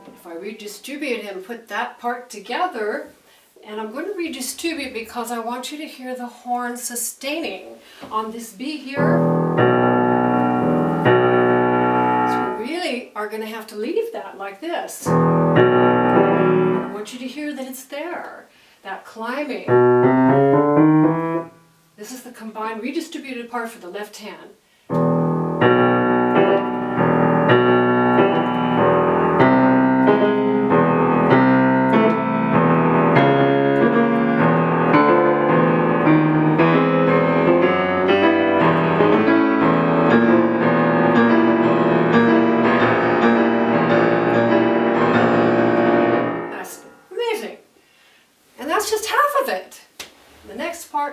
if I redistribute and put that part together, and I'm going to redistribute because I want you to hear the horn sustaining on this B here. Are going to have to leave that like this. I want you to hear that it's there, that climbing. This is the combined redistributed part for the left hand.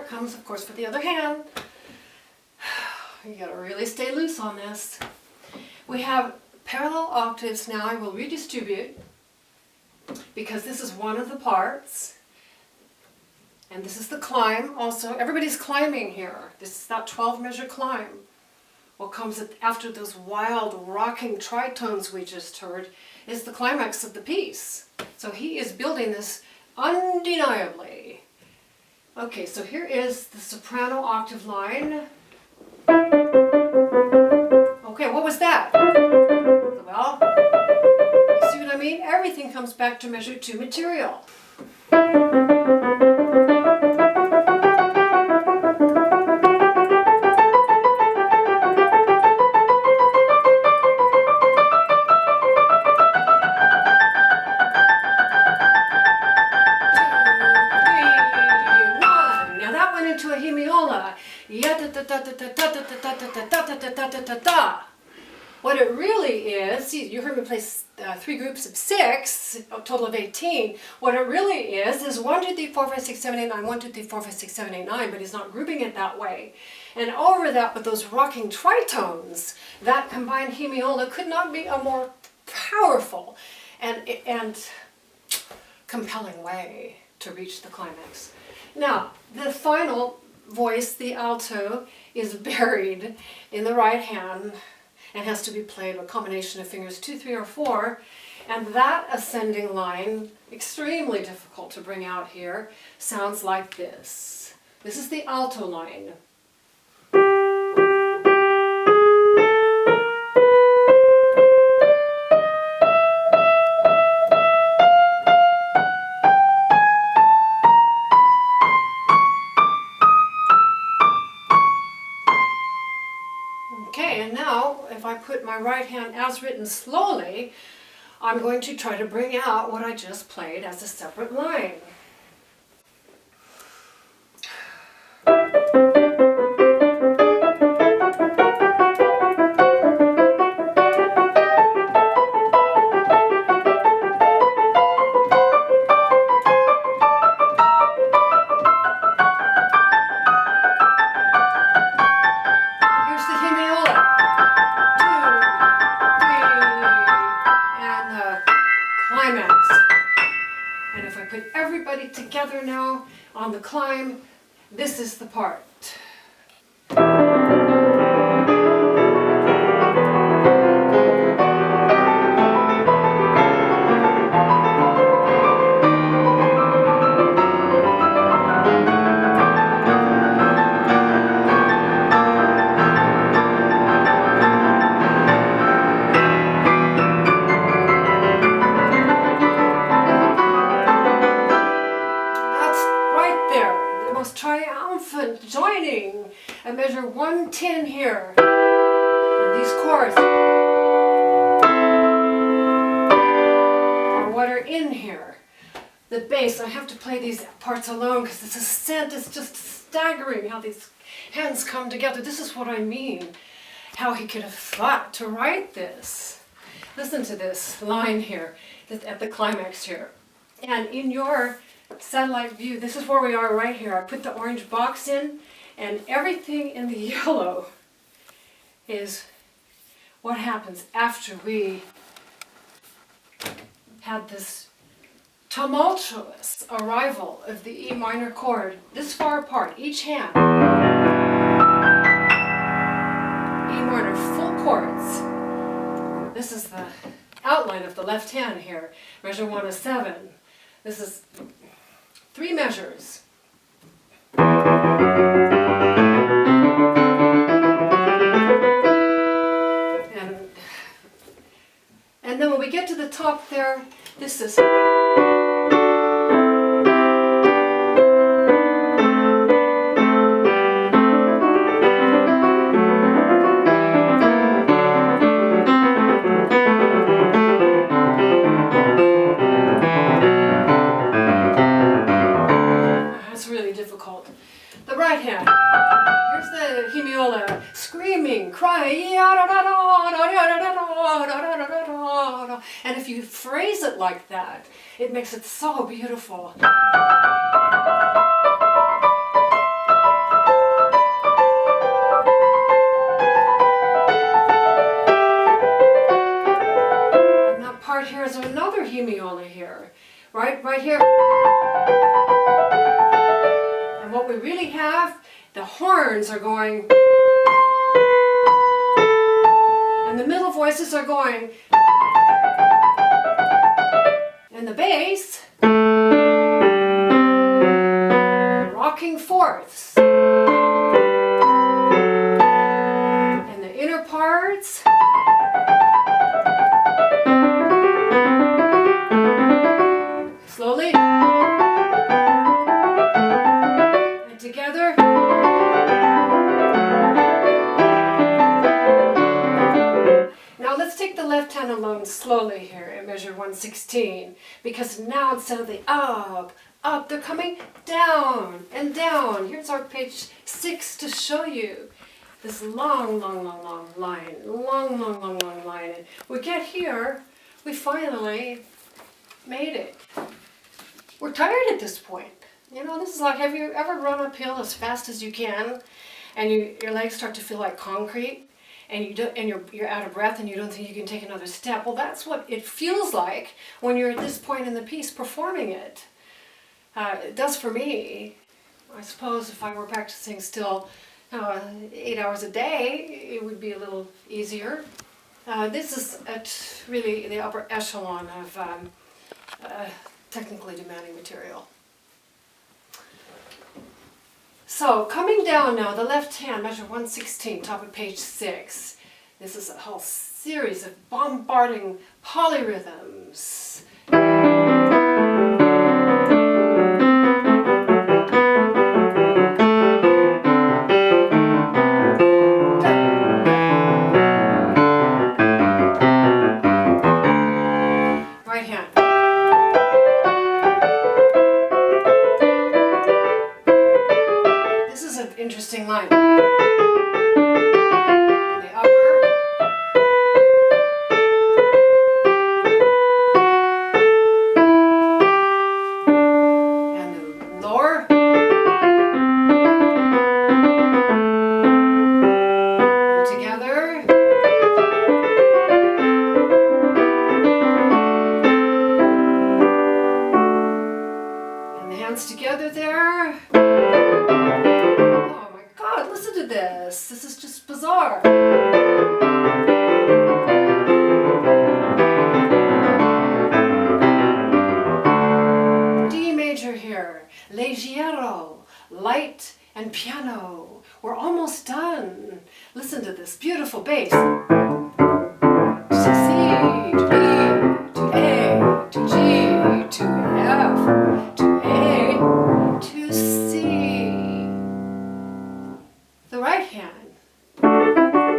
Comes, of course, for the other hand. You gotta really stay loose on this. We have parallel octaves now. I will redistribute because this is one of the parts, and this is the climb also. Everybody's climbing here. This is that 12 measure climb. What comes after those wild rocking tritones we just heard is the climax of the piece. So he is building this undeniably. Okay, so here is the soprano octave line. Okay, what was that? Well, you see what I mean? Everything comes back to measure 2 material. What it really is, you heard me play 3 groups of 6, a total of 18. What it really is 1, 2, 3, 4, 5, 6, 7, 8, 9, 1, 2, 3, 4, 5, 6, 7, 8, 9, but he's not grouping it that way. And over that, with those rocking tritones, that combined hemiola could not be a more powerful and compelling way to reach the climax. Now, the final voice, the alto, is buried in the right hand and has to be played with a combination of fingers 2, 3, or 4. And that ascending line, extremely difficult to bring out here, sounds like this. This is the alto line. Okay, and now if I put my right hand as written slowly, I'm going to try to bring out what I just played as a separate line. now on the climb. This is the part. Joining at measure 110 here, and these chords are what are in here. The bass, I have to play these parts alone because this ascent is just staggering how these hands come together. This is what I mean, how he could have thought to write this. Listen to this line here at the climax here, and in your satellite view, this is where we are right here. I put the orange box in, and everything in the yellow is what happens after we had this tumultuous arrival of the E minor chord this far apart, each hand. E minor full chords. This is the outline of the left hand here, measure 107. This is 3 measures. And then when we get to the top there, this is the right hand. Here's the hemiola screaming, crying, and if you phrase it like that, it makes it so beautiful. And that part here is another hemiola here, right here. And what we really have, the horns are going, and the middle voices are going, and the bass, rocking fourths, and the inner parts, slowly, together. Now let's take the left hand alone slowly here at measure 116, because now instead of the up, they're coming down and down. Here's our page 6 to show you this long line, long line. And we get here, we finally made it. We're tired at this point. You know, this is like, have you ever run uphill as fast as you can, and your legs start to feel like concrete, and you're out of breath, and you don't think you can take another step? Well, that's what it feels like when you're at this point in the piece performing it. It does for me. I suppose if I were practicing still 8 hours a day, it would be a little easier. This is at really the upper echelon of technically demanding material. So, coming down now, the left hand, measure 116, top of page 6. This is a whole series of bombarding polyrhythms. Right hand. Interesting line. The upper, and the lower, and together, and the hands together. together there. Oh my God, listen to this. This is just bizarre. D major here. Leggero, light and piano. We're almost done. Listen to this beautiful bass. To C, to B, to A, to G, to F, to A, to C. The right hand.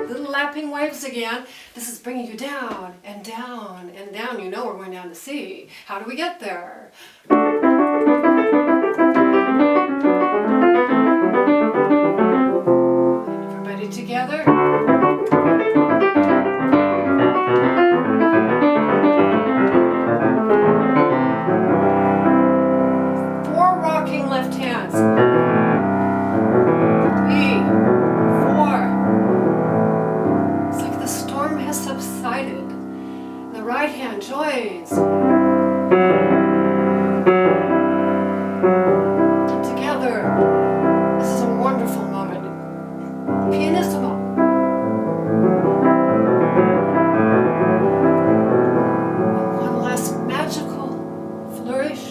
Little lapping waves again. This is bringing you down and down and down. You know we're going down to C. How do we get there? Everybody together. Left hands. 3, 4. It's like the storm has subsided. The right hand joins. And together, this is a wonderful moment. Pianissimo. And one last magical flourish.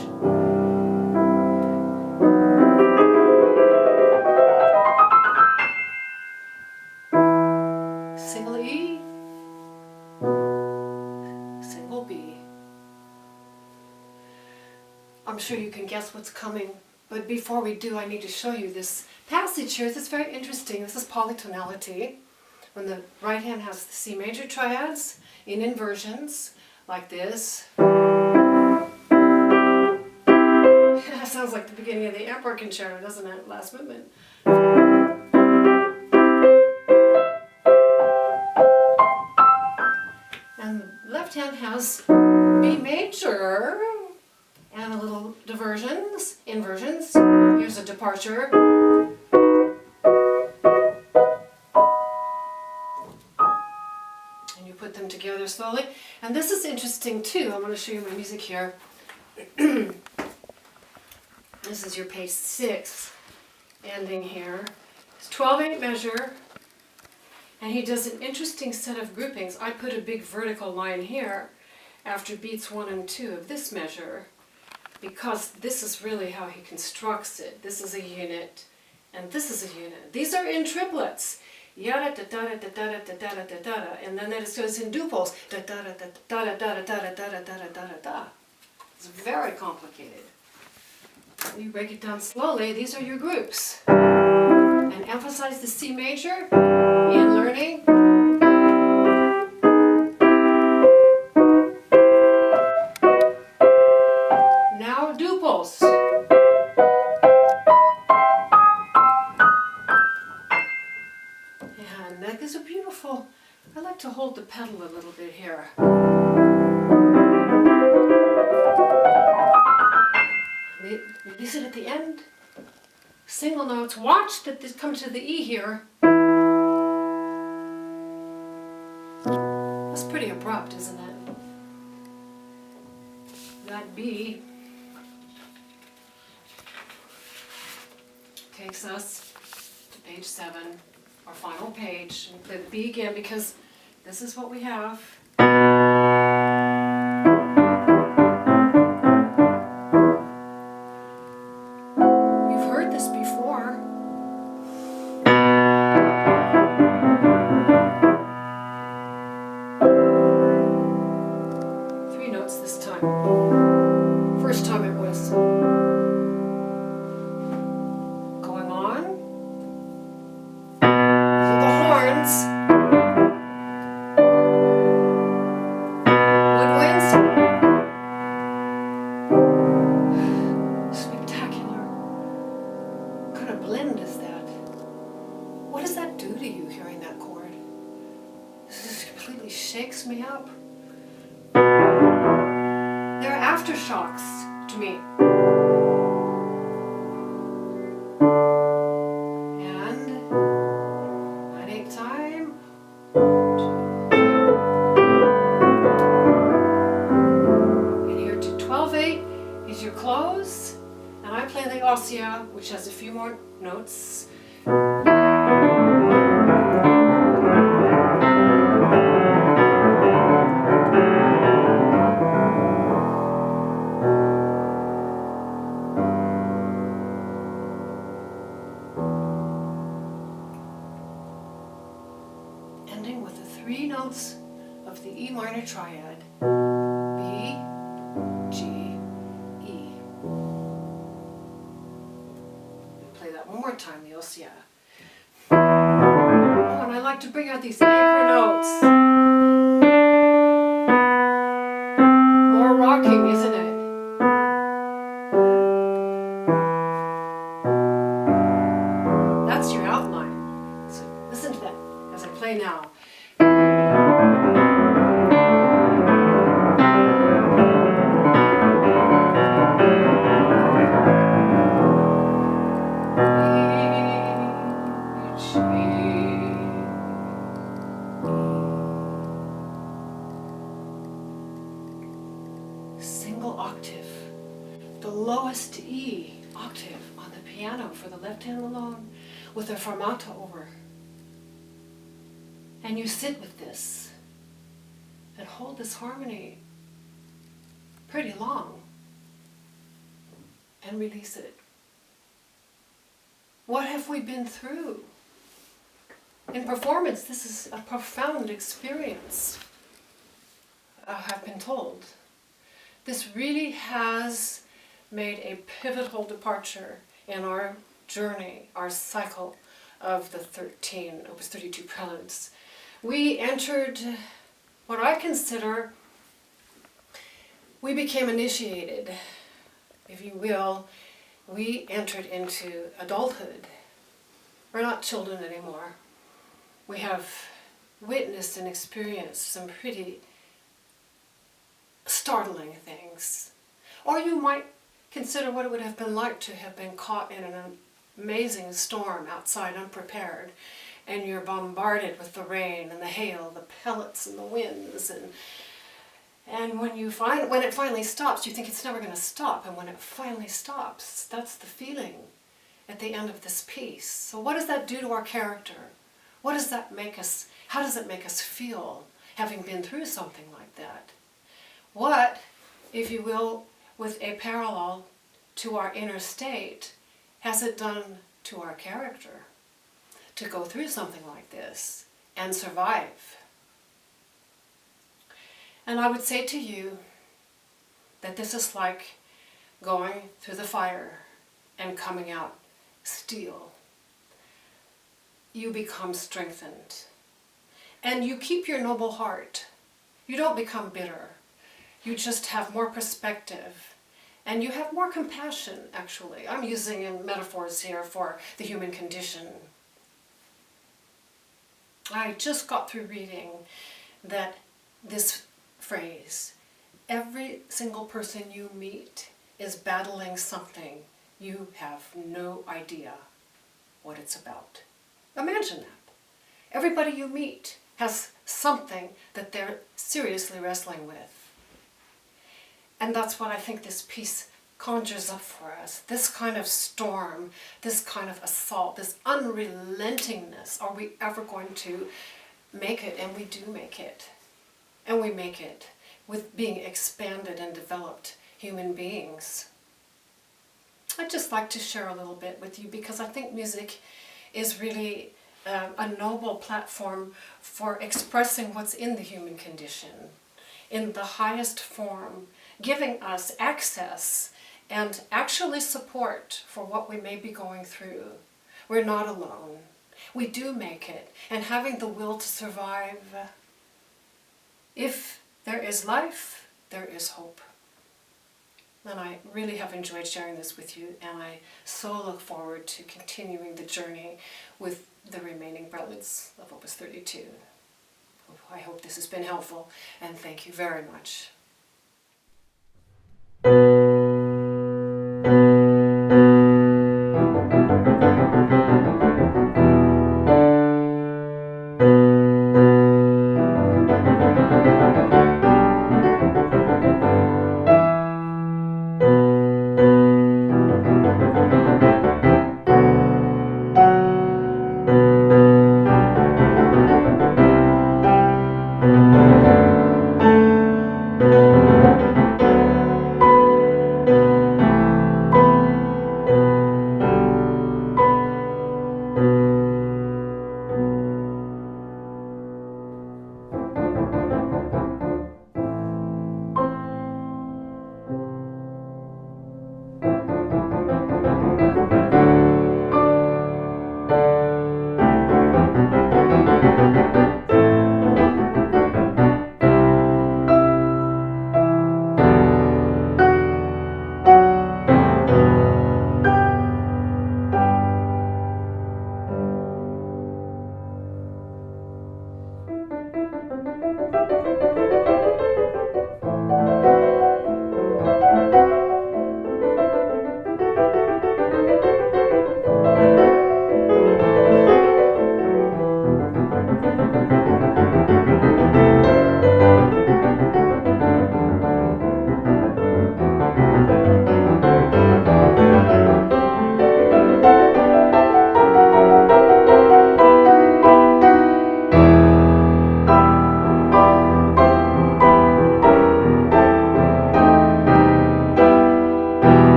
Single E, single B. I'm sure you can guess what's coming, but before we do, I need to show you this passage here. This is very interesting. This is polytonality. When the right hand has the C major triads in inversions, like this. That sounds like the beginning of the Emperor Concerto, doesn't it? Last movement. And the left hand has B major and a little diversions, inversions. Here's a departure. And you put them together slowly. And this is interesting too. I'm going to show you my music here. This is your page 6 ending here. It's 12/8 measure. And he does an interesting set of groupings. I put a big vertical line here after beats 1 and 2 of this measure because this is really how he constructs it. This is a unit and this is a unit. These are in triplets. Yada da da da da da da da da da da, and then it goes in duples. Da da da da da da da da da da da da da da. It's very complicated. You break it down slowly. These are your groups. And emphasize the C major in learning. Now duples. And that is a beautiful, I like to hold the pedal a little bit here. Release it at the end. Single notes. Watch that this comes to the E here. That's pretty abrupt, isn't it? That B takes us to page 7, our final page. And play the B again because this is what we have. Shakes me up. They're aftershocks to me. And I take time. 1, 2, 3. And here to 12/8 is your close, and I play the oscillation. ossia, which has a few more notes. Ending with the three notes of the E minor triad, B, G, E. We'll play that one more time, the ossia. Oh, and I like to bring out these anchor notes. More rocking, isn't it? That's your outline. So listen to that as I play now. Single octave, the lowest E octave on the piano for the left hand alone, with a fermata over. And you sit with this and hold this harmony pretty long and release it. What have we been through? In performance, this is a profound experience, I have been told. This really has made a pivotal departure in our journey, our cycle of the Opus 32 Preludes. We entered what I consider, we became initiated, if you will. We entered into adulthood. We're not children anymore. We have witnessed and experienced some pretty startling things. Or you might consider what it would have been like to have been caught in an amazing storm outside unprepared, and you're bombarded with the rain and the hail, the pellets and the winds, and when it finally stops, you think it's never going to stop, and when it finally stops, that's the feeling at the end of this piece. So what does that do to our character? What does that make us, how does it make us feel, having been through something like that? What, if you will, with a parallel to our inner state, has it done to our character to go through something like this and survive? And I would say to you that this is like going through the fire and coming out steel. You become strengthened. And you keep your noble heart. You don't become bitter. You just have more perspective. And you have more compassion, actually. I'm using metaphors here for the human condition. I just got through reading that this phrase, every single person you meet is battling something you have no idea what it's about. Imagine that. Everybody you meet has something that they're seriously wrestling with. And that's what I think this piece conjures up for us. This kind of storm, this kind of assault, this unrelentingness. Are we ever going to make it? And we do make it. And we make it with being expanded and developed human beings. I'd just like to share a little bit with you because I think music is really a noble platform for expressing what's in the human condition in the highest form, giving us access and actually support for what we may be going through. We're not alone. We do make it, and having the will to survive. If there is life, there is hope. And I really have enjoyed sharing this with you, and I so look forward to continuing the journey with the remaining preludes of Opus 32. I hope this has been helpful, and thank you very much.